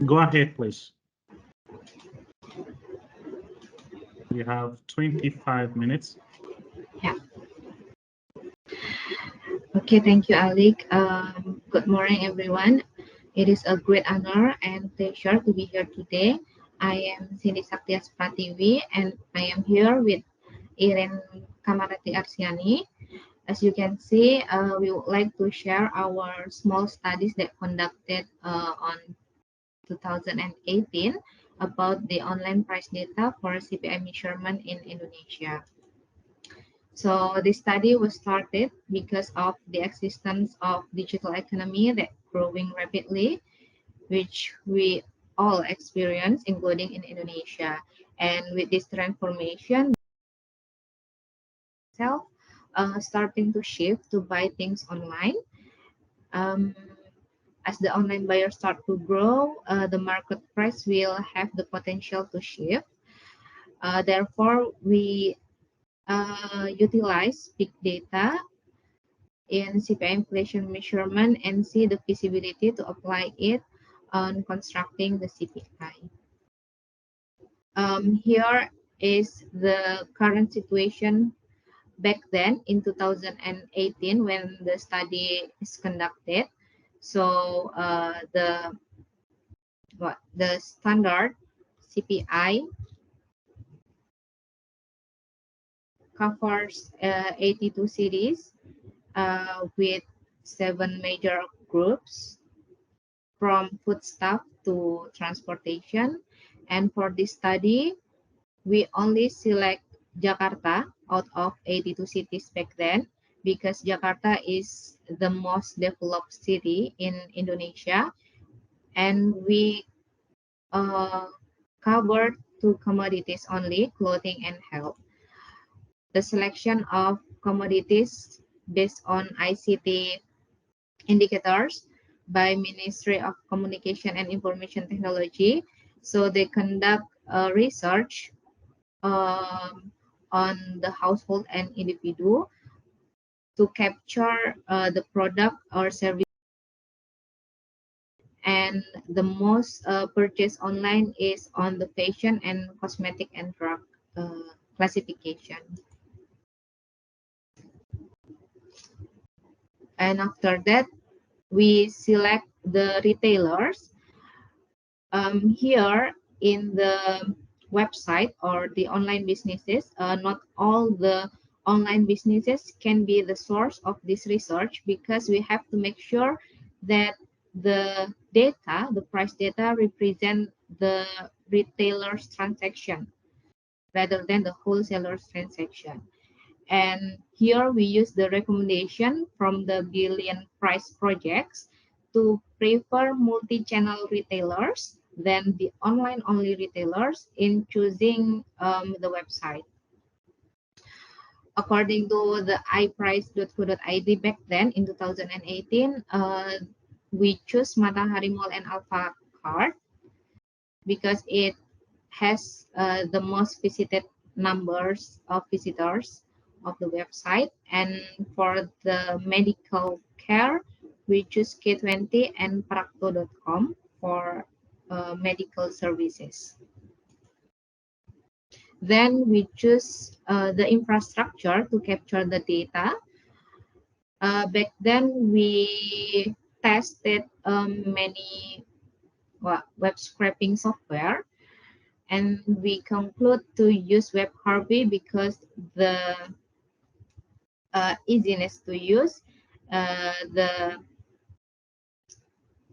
Go ahead, please. You have 25 minutes. Yeah. Okay, thank you, Alec. Good morning, everyone. It is a great honor and pleasure to be here today. I am Cindy Satyas Pratiwi, and I am here with Iren Kamarati Arsiani. As you can see, we would like to share our small studies that conducted on 2018 about the online price data for CPI measurement in Indonesia. So the study was started because of the existence of digital economy that growing rapidly, which we all experience, including in Indonesia. And with this transformation, starting to shift to buy things online. As the online buyers start to grow, the market price will have the potential to shift. Therefore, we utilize big data in CPI inflation measurement and see the feasibility to apply it on constructing the CPI. Here is the current situation back then in 2018 when the study is conducted. So the standard CPI covers 82 cities with 7 major groups. from foodstuff to transportation. And for this study, we only select Jakarta out of 82 cities back then, because Jakarta is the most developed city in Indonesia, and we covered two commodities only, clothing and health. The selection of commodities based on ICT indicators by Ministry of Communication and Information Technology. So they conduct research on the household and individual to capture the product or service. And the most purchased online is on the fashion and cosmetic and drug classification. And after that, we select the retailers. Here in the website or the online businesses, not all the online businesses can be the source of this research, because we have to make sure that the data, the price data, represent the retailer's transaction rather than the wholesaler's transaction. And here we use the recommendation from the billion price projects to prefer multi-channel retailers than the online-only retailers in choosing the website. According to the iprice.co.id back then in 2018, we choose Matahari Mall and Alpha Card because it has the most visited numbers of visitors of the website. And for the medical care, we choose K20 and Prakto.com for medical services. Then we choose the infrastructure to capture the data. Back then, we tested many web scraping software, and we conclude to use Web Harvey because the easiness to use, the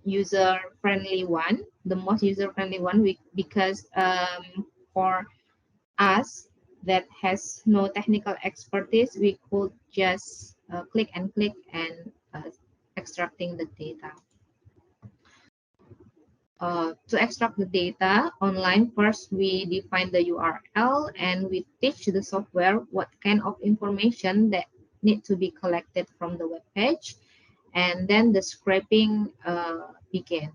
user-friendly one, the most user-friendly one, because for us that has no technical expertise, we could just click and extracting the data. To extract the data online, first we define the URL and we teach the software what kind of information that need to be collected from the web page, and then the scraping began.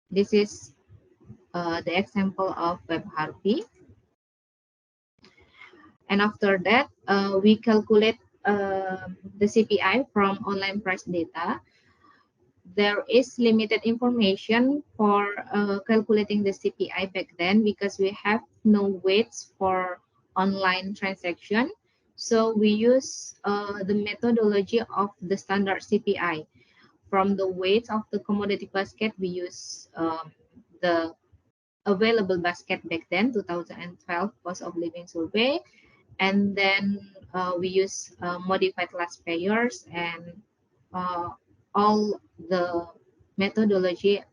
This is the example of Web Harvey. And after that, we calculate the CPI from online price data. There is limited information for calculating the CPI back then because we have no weights for online transaction. So we use the methodology of the standard CPI. From the weights of the commodity basket, we use the available basket back then, 2012 cost of living survey. And then we use modified last payers, and all the methodology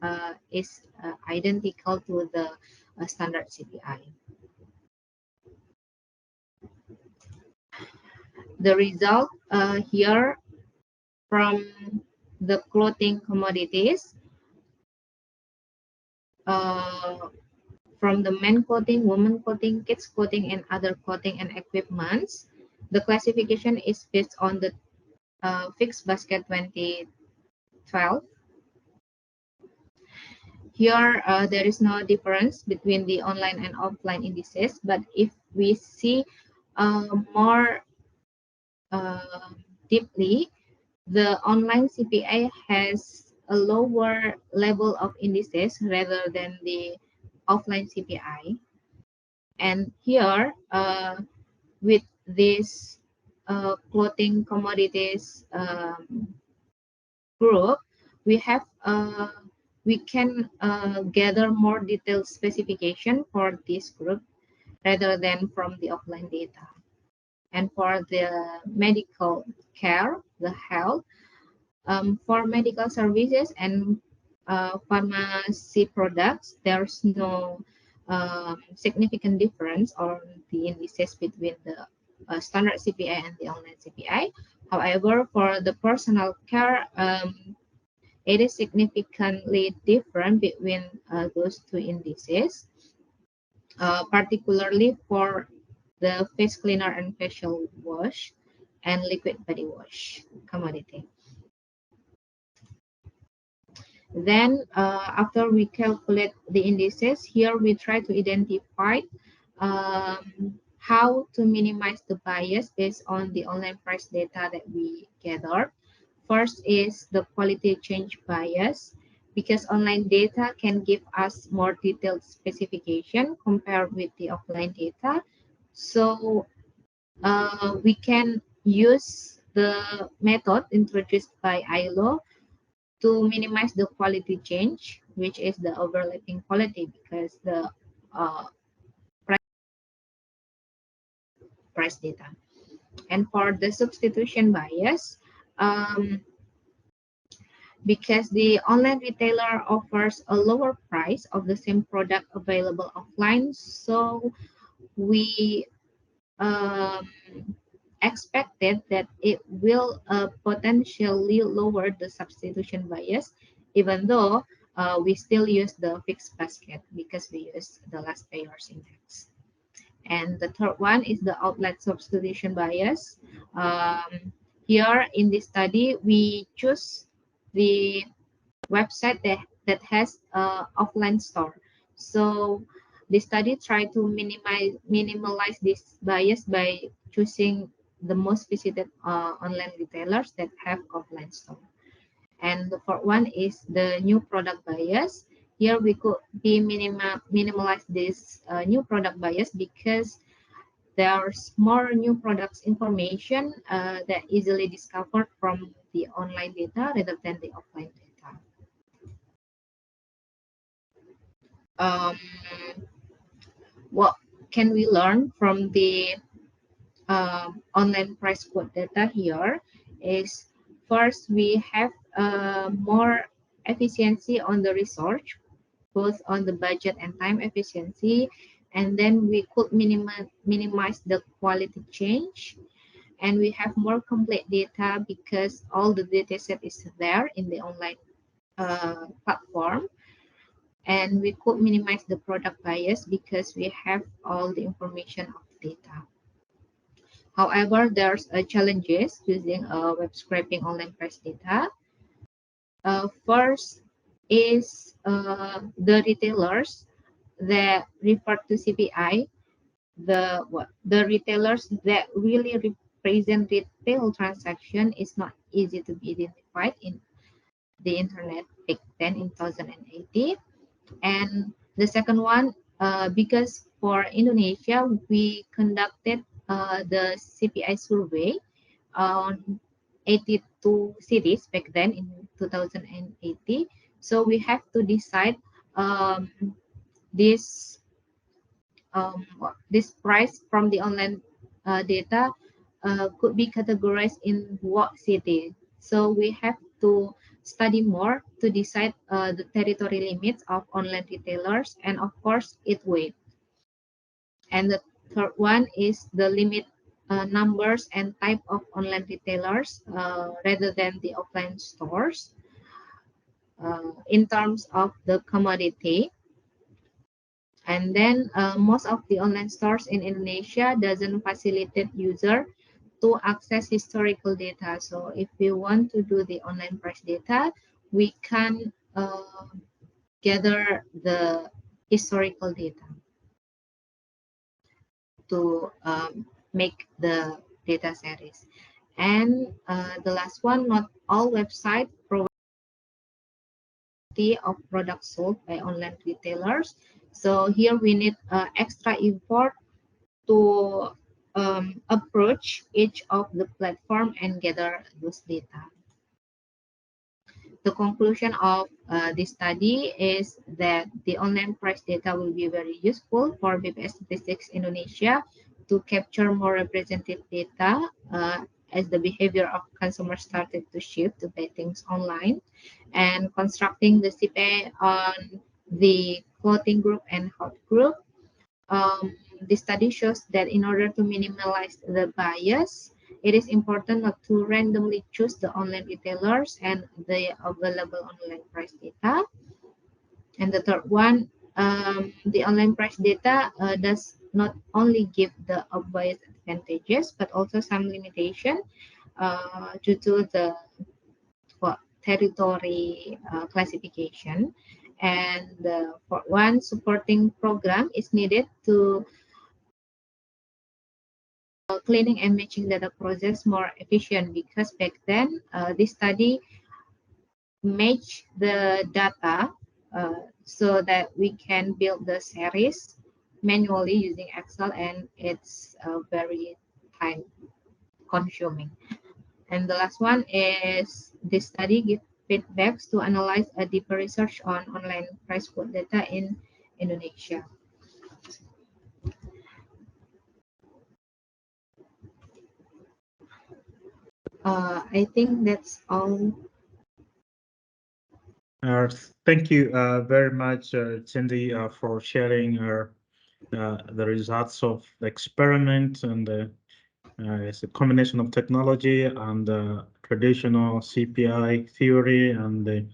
is identical to the standard CPI. The result here from the clothing commodities, from the men clothing, women clothing, kids clothing, and other clothing and equipments, the classification is based on the fixed basket 2012. Here, there is no difference between the online and offline indices, but if we see more deeply, the online CPI has a lower level of indices rather than the offline CPI. And here, with this clothing commodities group, we can gather more detailed specification for this group rather than from the offline data. And for the medical care, the health, For medical services and pharmacy products, there's no significant difference on the indices between the standard CPI and the online CPI. However, for the personal care, it is significantly different between those two indices, particularly for the face cleaner and facial wash and liquid body wash commodity. Then after we calculate the indices, here we try to identify how to minimize the bias based on the online price data that we gathered. First is the quality change bias, because online data can give us more detailed specification compared with the offline data. So we can use the method introduced by ILO to minimize the quality change, which is the overlapping quality, because the price data. And for the substitution bias, because the online retailer offers a lower price of the same product available offline, so we expected that it will potentially lower the substitution bias, even though we still use the fixed basket because we use the last payers index. And the third one is the outlet substitution bias. Here in this study, we choose the website that has offline store. So the study tried to minimize this bias by choosing the most visited online retailers that have offline store. And the fourth one is the new product bias. Here we could be minimize this new product bias because there's more new products information that easily discovered from the online data rather than the offline data. What can we learn from the online price quote data here is, first, we have more efficiency on the research, both on the budget and time efficiency, and then we could minimize the quality change, and we have more complete data because all the data set is there in the online platform, and we could minimize the product bias because we have all the information of data. However, there's challenges using web scraping online price data. First is the retailers that refer to CPI, the retailers that really represent retail transaction is not easy to be identified in the internet back then in 2018. And the second one, because for Indonesia, we conducted the CPI survey on 82 cities back then in 2018. So we have to decide this price from the online data could be categorized in what city. So we have to study more to decide the territory limits of online retailers and of course its weight. And the third one is the limit numbers and type of online retailers rather than the offline stores in terms of the commodity. And then most of the online stores in Indonesia doesn't facilitate user to access historical data. So if we want to do the online price data, we can gather the historical data to make the data series. And the last one, not all websites provide of products sold by online retailers. So here we need extra effort to approach each of the platform and gather those data. The conclusion of this study is that the online price data will be very useful for BPS Statistics Indonesia to capture more representative data as the behavior of consumers started to shift to buy things online, and constructing the CPI on the clothing group and hot group. The study shows that in order to minimize the bias, it is important not to randomly choose the online retailers and the available online price data. And the third one, the online price data does not only give the obvious advantages, but also some limitation due to the territory classification. And for one, supporting program is needed to cleaning and matching data process more efficient, because back then this study match the data so that we can build the series manually using Excel, and it's very time consuming. And the last one is this study give feedbacks to analyze a deeper research on online price quote data in Indonesia. I think that's all. Thank you very much, Cindy, for sharing the results of the experiment, and it's a combination of technology and traditional CPI theory and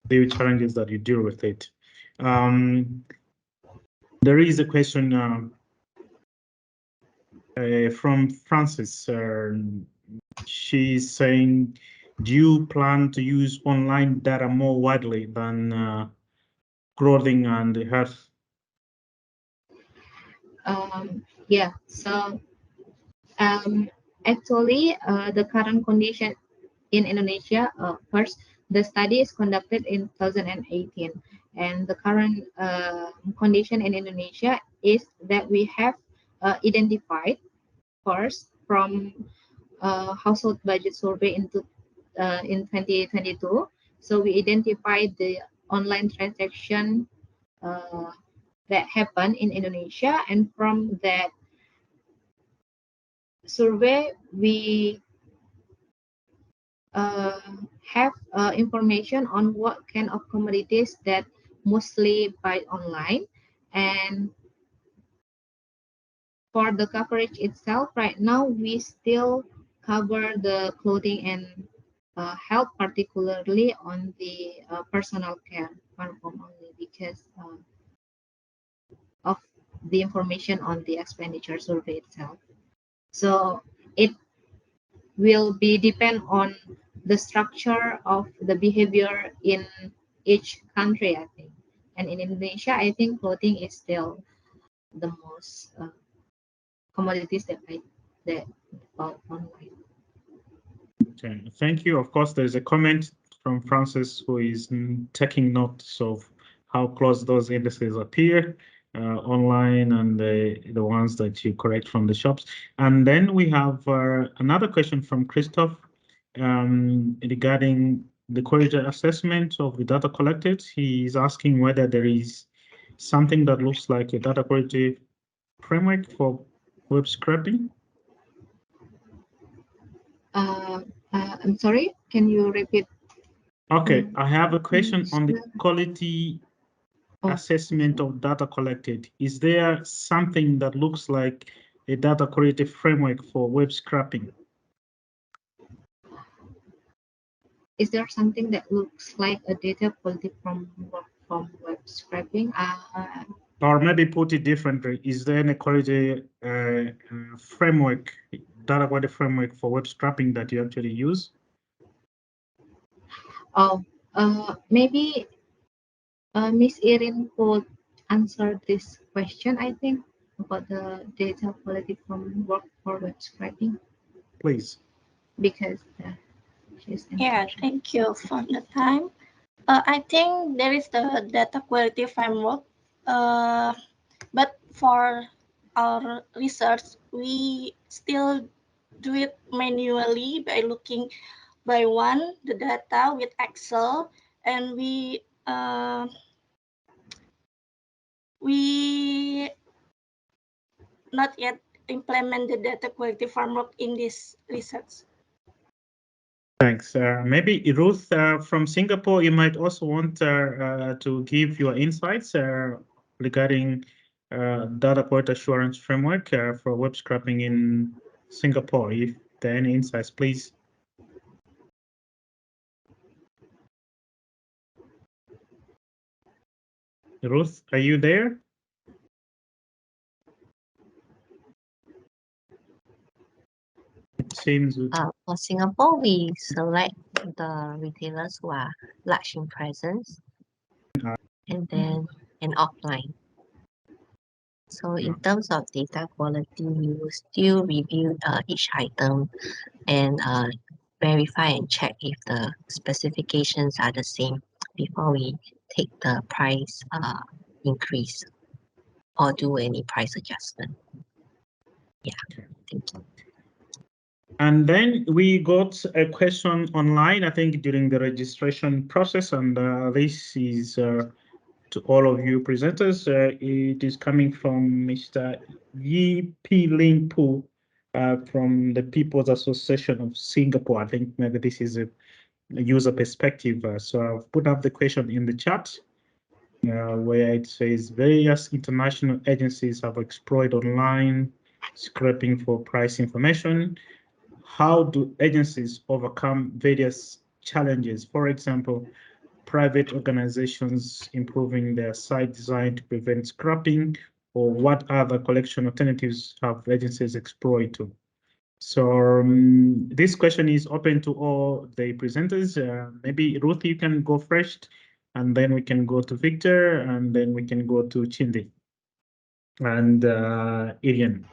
the challenges that you deal with it. There is a question from Francis. She's saying, do you plan to use online data more widely than clothing and health? Yeah, so actually the current condition in Indonesia, first, the study is conducted in 2018, and the current condition in Indonesia is that we have identified first from household budget survey in 2022. So we identified the online transaction that happened in Indonesia, and from that survey we have information on what kind of commodities that mostly buy online. And for the coverage itself, right now we still cover the clothing and health, particularly on the personal care platform only, because of the information on the expenditure survey itself. So it will be depend on the structure of the behavior in each country, I think. And in Indonesia, I think clothing is still the most commodities that I bought online. Okay, thank you. Of course, there's a comment from Francis who is taking notes of how close those indices appear online and the ones that you correct from the shops. And then we have another question from Christoph regarding the quality assessment of the data collected. He is asking whether there is something that looks like a data quality framework for web scraping. I'm sorry, can you repeat? Okay, I have a question on the quality assessment of data collected. Is there something that looks like a data quality framework for web scraping? Is there something that looks like a data quality from web scraping? Or maybe put it differently, is there any quality framework, data quality framework for web scraping that you actually use? Oh, maybe Miss Erin could answer this question, I think, about the data quality from work for web scraping. Please. Because she's in Yeah, thank you for the time. I think there is the data quality framework, but for our research, we still do it manually by looking by one the data with Excel, and we not yet implement the data quality framework in this research. Thanks. Maybe Ruth from Singapore, you might also want to give your insights regarding data quality assurance framework for web scraping in Singapore. If there are any insights, please. Ruth, are you there? It seems. For Singapore, we select the retailers who are large in presence and then and offline. So in terms of data quality, we will still review each item and verify and check if the specifications are the same before we take the price increase or do any price adjustment. Yeah, thank you. And then we got a question online, I think, during the registration process, and this is to all of you presenters. It is coming from Mr. Yi P. Ling Pu from the People's Association of Singapore. I think maybe this is a user perspective. So I've put up the question in the chat where it says various international agencies have explored online scraping for price information. How do agencies overcome various challenges? For example, private organizations improving their site design to prevent scrapping, or what other collection alternatives have agencies explored to? So this question is open to all the presenters. Maybe Ruth, you can go first, and then we can go to Victor, and then we can go to Chindi and Irian.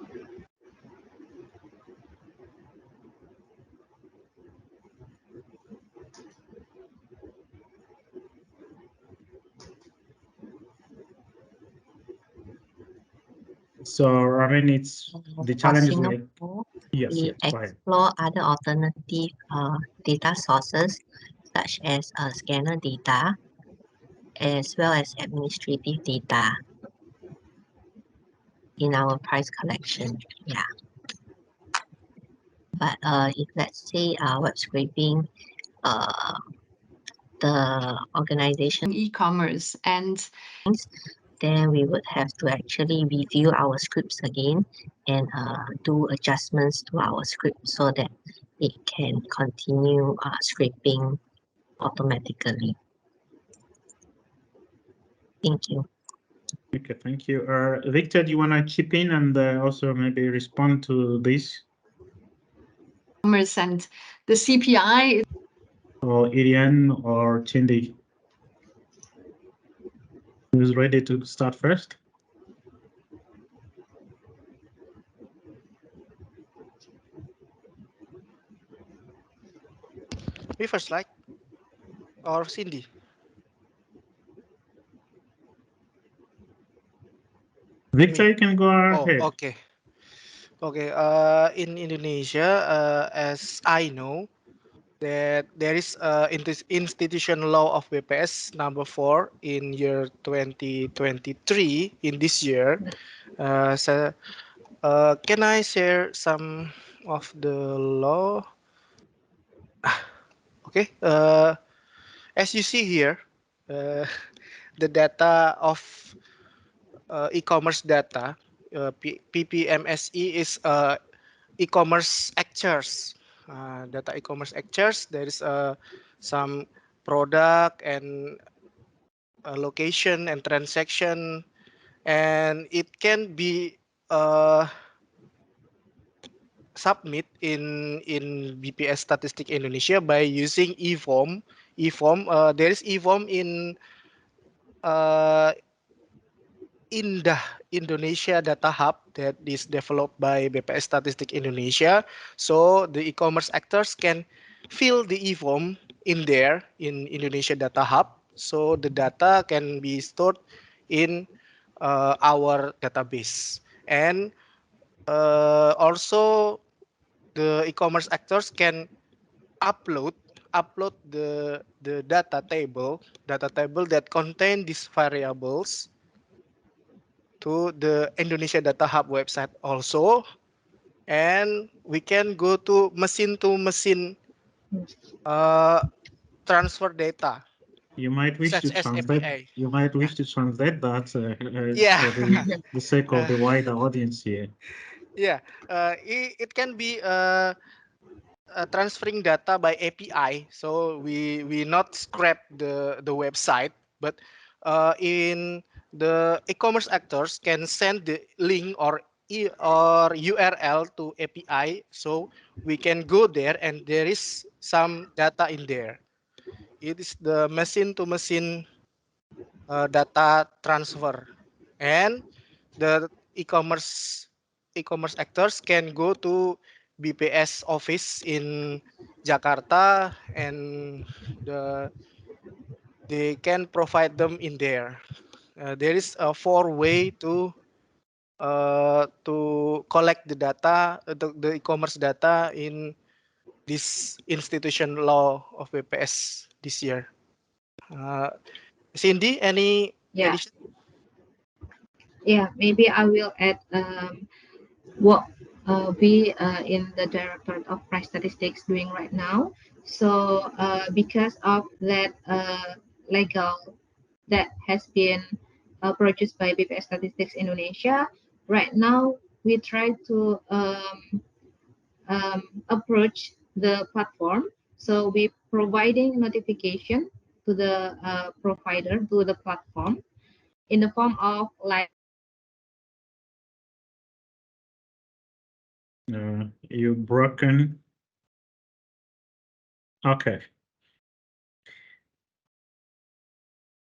So, I mean, it's the challenge is like, yes, we go ahead. explore other alternative data sources such as scanner data as well as administrative data in our price collection. Yeah. But if let's say web scraping, the organization e-commerce, and then we would have to actually review our scripts again and do adjustments to our script so that it can continue scraping automatically. Thank you. Okay, thank you. Victor, do you want to chip in and also maybe respond to this? And the CPI. Or Irian or Chindi? Who's ready to start first? Me first, like, or Cindy? Victor, you can go ahead. Oh, okay. Okay. In Indonesia, as I know, that there is in this institution law of BPS number 4 in year 2023 in this year. So, can I share some of the law? Okay. As you see here, the data of e-commerce data, PPMSE is e-commerce actors. Data e-commerce actors. There is some product and location and transaction, and it can be submit in BPS Statistik Indonesia by using e-form. There is e-form in Indah Indonesia Data Hub that is developed by BPS Statistik Indonesia. So the e-commerce actors can fill the e-form in there in Indonesia Data Hub. So the data can be stored in our database. And also the e-commerce actors can upload the data table that contain these variables to the Indonesia Data Hub website also, and we can go to machine transfer data. You might wish to Such as translate. API. You might wish to translate that Yeah. for the sake of the wider audience here. Yeah, it can be transferring data by API. So we not scrap the website, but in the e-commerce actors can send the link or or URL to API, so we can go there and there is some data in there. It is the machine to machine data transfer, and the e-commerce actors can go to BPS office in Jakarta, and they can provide them in there. There is a four-way to collect the data, the e-commerce data in this institution law of BPS this year. Cindy, any Yeah, addition? yeah. Maybe I will add what we in the Directorate of Price Statistics doing right now. So because of that legal that has been produced by BPS Statistics Indonesia, right now we try to approach the platform. So we providing notification to the provider, to the platform, in the form of like You broken. Okay.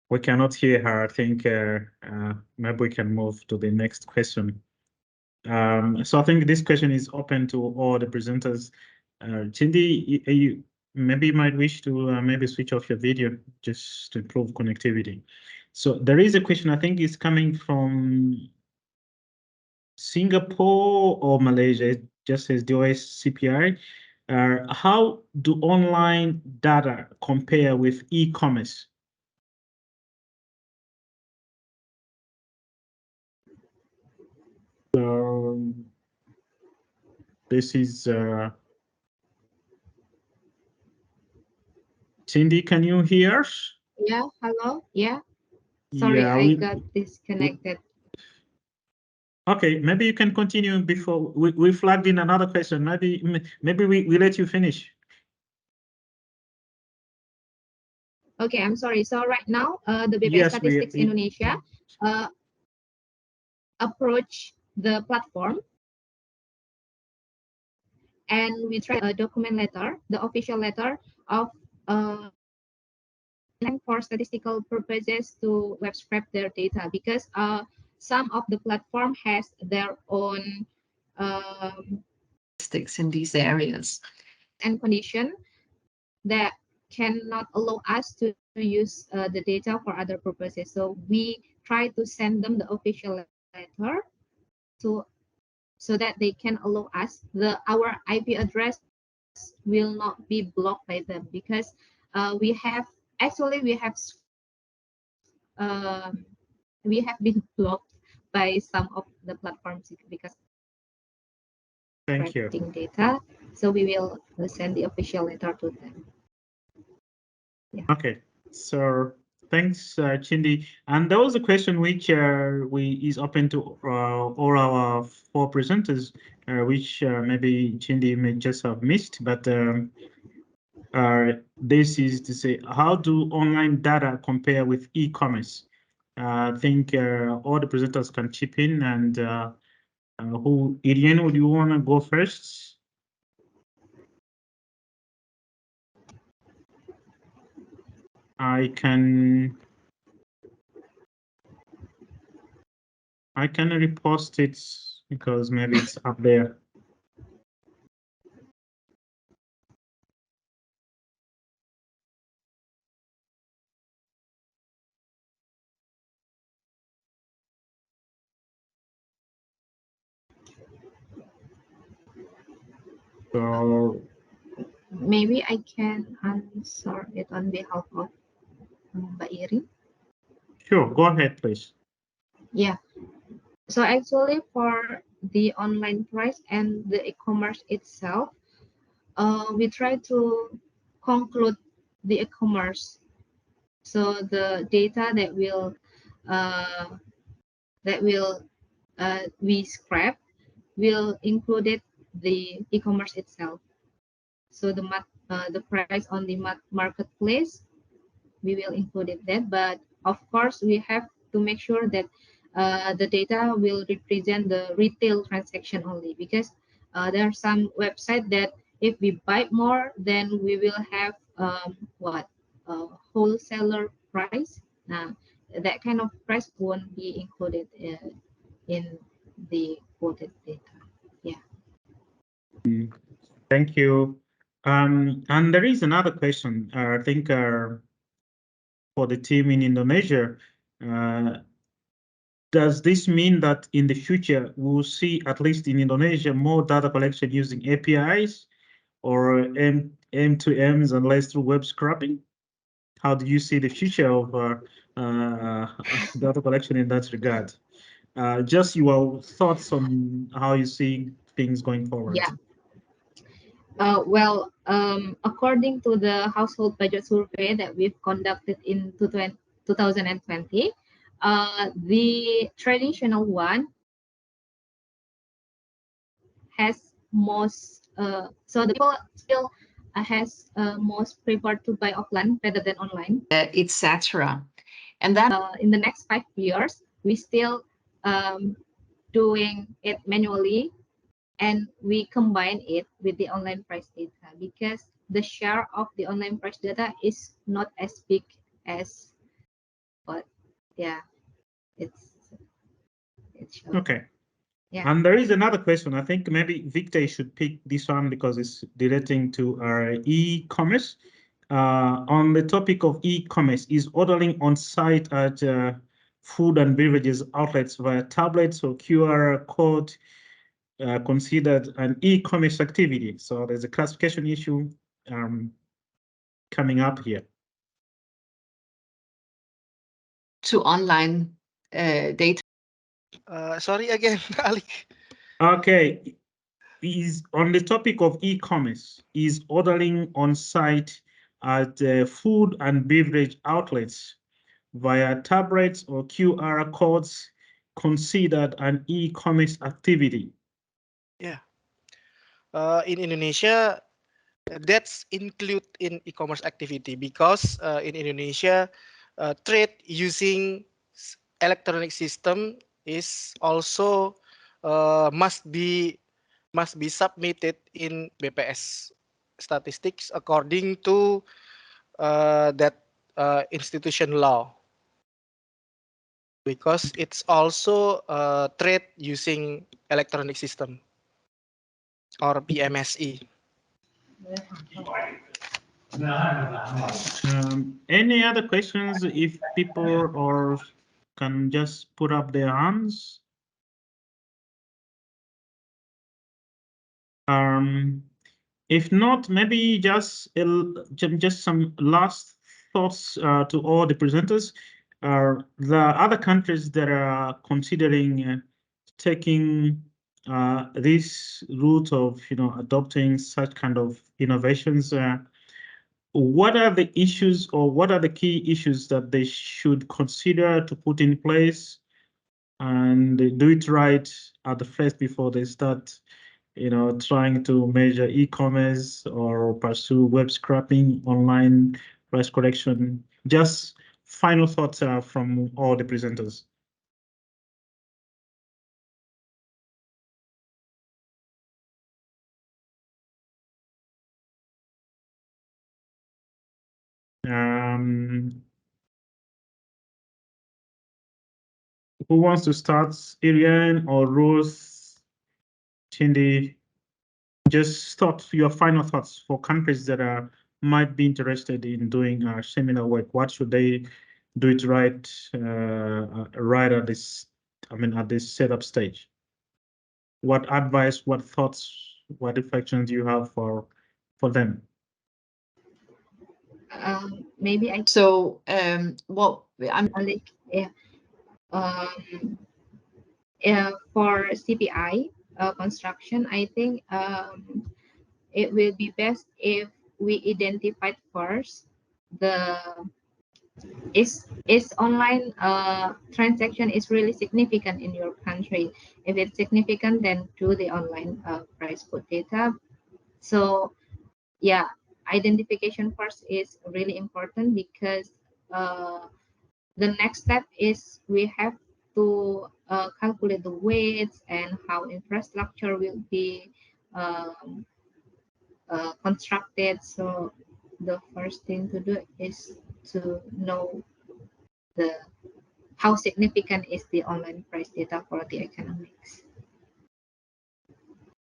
We cannot hear her. I think maybe we can move to the next question. So I think this question is open to all the presenters. Chindi, you maybe you might wish to maybe switch off your video just to improve connectivity. So there is a question, I think it's coming from Singapore or Malaysia. It just says DOS CPI. How do online data compare with e-commerce? So this is Cindy, can you hear us? yeah, hello, yeah. Sorry, Yeah, I got disconnected. Okay, maybe you can continue before we flagged in another question. Maybe we let you finish. Okay, I'm sorry. So right now, the BPS Yes, Statistics Indonesia approach the platform, and we try a document letter, the official letter of for statistical purposes to web scrape their data, because some of the platform has their own Statistics in these areas. and condition that cannot allow us to use the data for other purposes. So we try to send them the official letter to so that they can allow us our IP address will not be blocked by them, because we have been blocked by some of the platforms because Thank you. Data. So we will send the official letter to them. Yeah. Okay, so thanks, Chindi. And there was a question which is open to all our four presenters, which maybe Chindi may just have missed, but this is to say, how do online data compare with e-commerce? I think all the presenters can chip in, and Irian, would you want to go first? I can repost it because maybe it's up there. So maybe I can answer it on behalf of Mbak Irin. Sure, go ahead, please. Yeah. So actually, for the online price and the e-commerce itself, we try to conclude the e-commerce. So the data that will we scrap will include the e-commerce itself. So the price on the marketplace, we will include that. But of course, we have to make sure that the data will represent the retail transaction only, because there are some websites that if we buy more, then we will have wholesaler price. That kind of price won't be included in the quoted data. Yeah. Thank you. And there is another question, I think, for the team in Indonesia. Does this mean that in the future we'll see, at least in Indonesia, more data collection using APIs or M2Ms and less through web scraping? How do you see the future of data collection in that regard? Just your thoughts on how you see things going forward. Yeah. According to the household budget survey that we've conducted in 2020, the traditional one has most, so the people still has most preferred to buy offline rather than online, etc. And that in the next 5 years, we still doing it manually, and we combine it with the online price data, because the share of the online price data is not as big as what, yeah, it's okay. Yeah. And there is another question. I think maybe Victor should pick this one because it's relating to our e-commerce. On the topic of e-commerce, is ordering on site at food and beverages outlets via tablets or QR code considered an e-commerce activity? So there's a classification issue coming up here. To online data. Sorry again, Alik. Okay, is on the topic of e-commerce, is ordering on site at food and beverage outlets via tablets or QR codes considered an e-commerce activity? Yeah. In Indonesia, that's include in e-commerce activity, because in Indonesia, trade using electronic system is also must be submitted in BPS statistics according to that institution law, because it's also trade using electronic system or PMSE. Any other questions? If people or can just put up their hands. If not, maybe just some last thoughts to all the presenters. The other countries that are considering taking this route of adopting such kind of innovations, what are the issues or what are the key issues that they should consider to put in place and do it right at the first before they start trying to measure e-commerce or pursue web scraping, online price correction? Just final thoughts from all the presenters. Who wants to start? Irian or Ruth, Chindi? Just your final thoughts for countries that might be interested in doing similar work. What should they do it right at this? At this setup stage. What advice, what thoughts, what reflections do you have for them? Maybe I. So well, I'm like, for CPI construction, I think it will be best if we identified first the is online transaction is really significant in your country. If it's significant, then do the online price quote data. So yeah, identification first is really important, because the next step is we have to calculate the weights and how infrastructure will be um, constructed. So the first thing to do is to know the how significant is the online price data for the economics.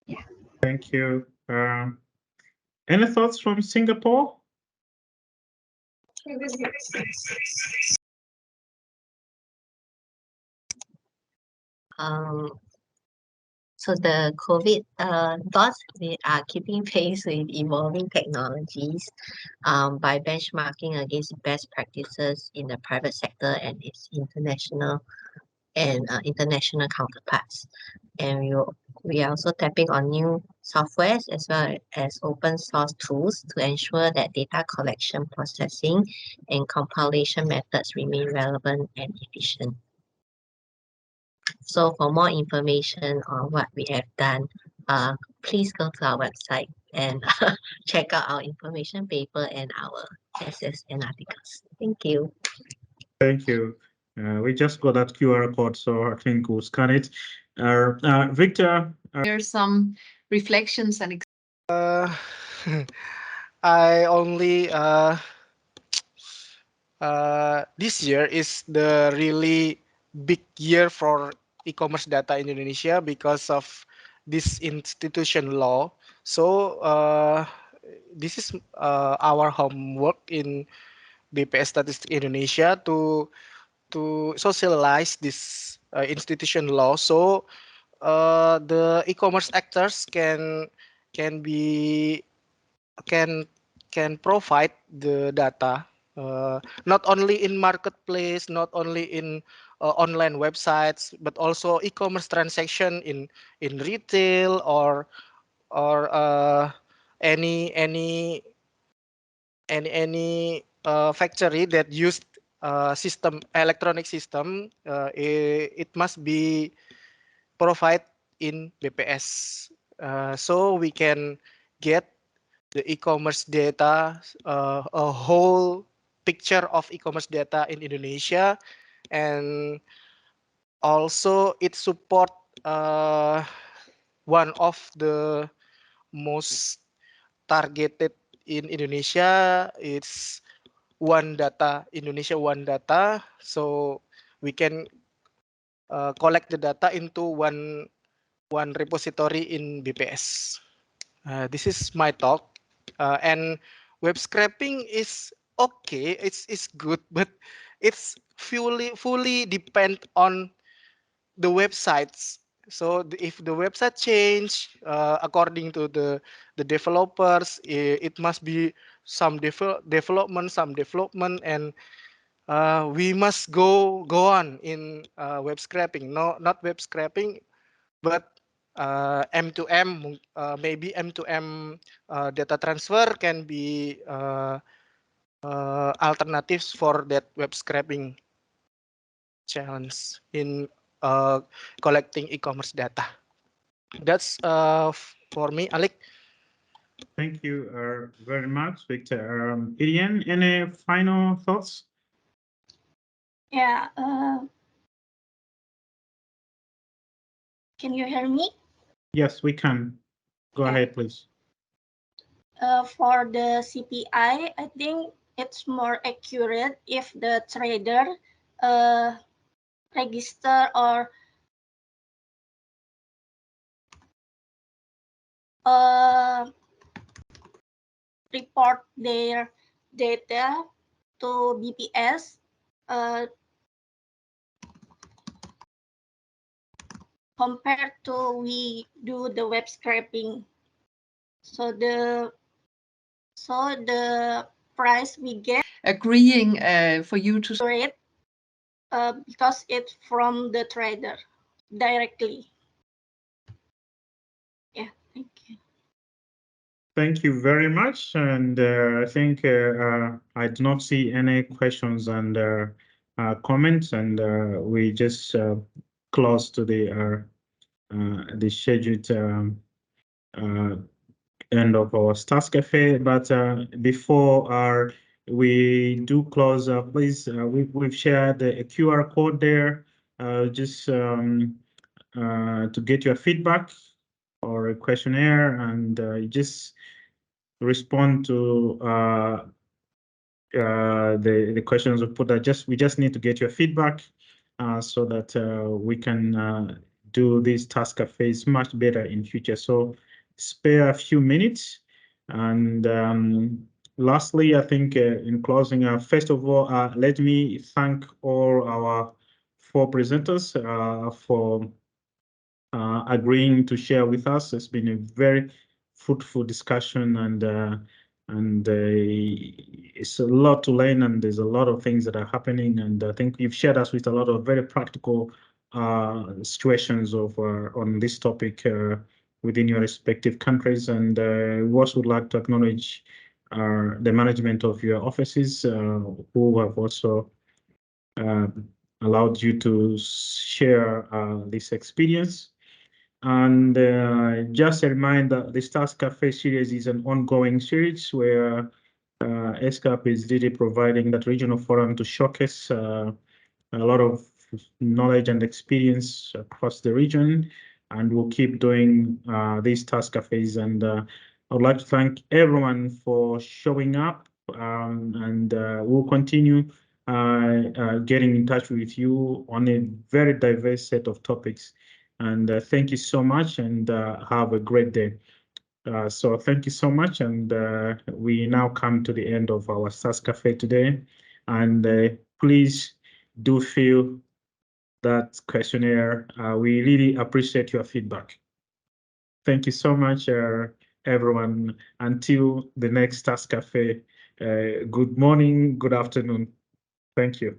Yeah. Thank you. Any thoughts from Singapore? So the COVID thoughts, we are keeping pace with evolving technologies by benchmarking against best practices in the private sector and its international counterparts. And we are also tapping on new softwares as well as open source tools to ensure that data collection, processing, and compilation methods remain relevant and efficient. So for more information on what we have done, please go to our website and check out our information paper and our SSN articles. Thank you. Thank you. We just got that QR code, so I think we'll scan it. Victor? Here's some reflections and I only this year is the really big year for e-commerce data in Indonesia because of this institution law. So this is our homework in BPS Statistik Indonesia to socialize this institution law, so the e-commerce actors be can provide the data not only in marketplace, not only in online websites, but also e-commerce transaction in retail or any factory that used electronic system. It must be provide in BPS, so we can get the e-commerce data, a whole picture of e-commerce data in Indonesia, and also it support one of the most targeted in Indonesia. It's one data, Indonesia one data, so we can collect the data into one repository in BPS. This is my talk, and web scraping is okay. It's good, but it's fully depend on the websites. So if the website change according to the developers, it must be some development, and we must go on in web scraping. No, not web scraping, but M2M, maybe M2M data transfer can be alternatives for that web scraping challenge in collecting e-commerce data. That's for me, Alec. Thank you very much, Victor. Ian, any final thoughts? Yeah. Can you hear me? Yes, we can. Go ahead, please. For the CPI, I think it's more accurate if the trader register or report their data to BPS compared to we do the web scraping. So the price we get agreeing for you to rate because it's from the trader directly. Yeah, thank you. Thank you very much. And I think I do not see any questions and comments, and we just close to the scheduled end of our Stats Café. But before we do close, please, we've shared a QR code there, just to get your feedback or a questionnaire, and just respond to the questions we put. We just need to get your feedback so that we can do these task cafes much better in future. So spare a few minutes. And lastly, I think in closing, first of all, let me thank all our 4 presenters for agreeing to share with us. It's been a very fruitful discussion, and it's a lot to learn, and there's a lot of things that are happening. And I think you've shared us with a lot of very practical situations of on this topic within your respective countries. And we also would like to acknowledge the management of your offices who have also allowed you to share this experience. And just a reminder, the Stats Cafe series is an ongoing series where ESCAP is really providing that regional forum to showcase a lot of knowledge and experience across the region. And we'll keep doing these Stats Cafes. And I would like to thank everyone for showing up, and we'll continue getting in touch with you on a very diverse set of topics. And thank you so much, and have a great day. So thank you so much, and we now come to the end of our Stats Cafe today. And please do fill that questionnaire. We really appreciate your feedback. Thank you so much, everyone. Until the next Stats Cafe, good morning, good afternoon. Thank you.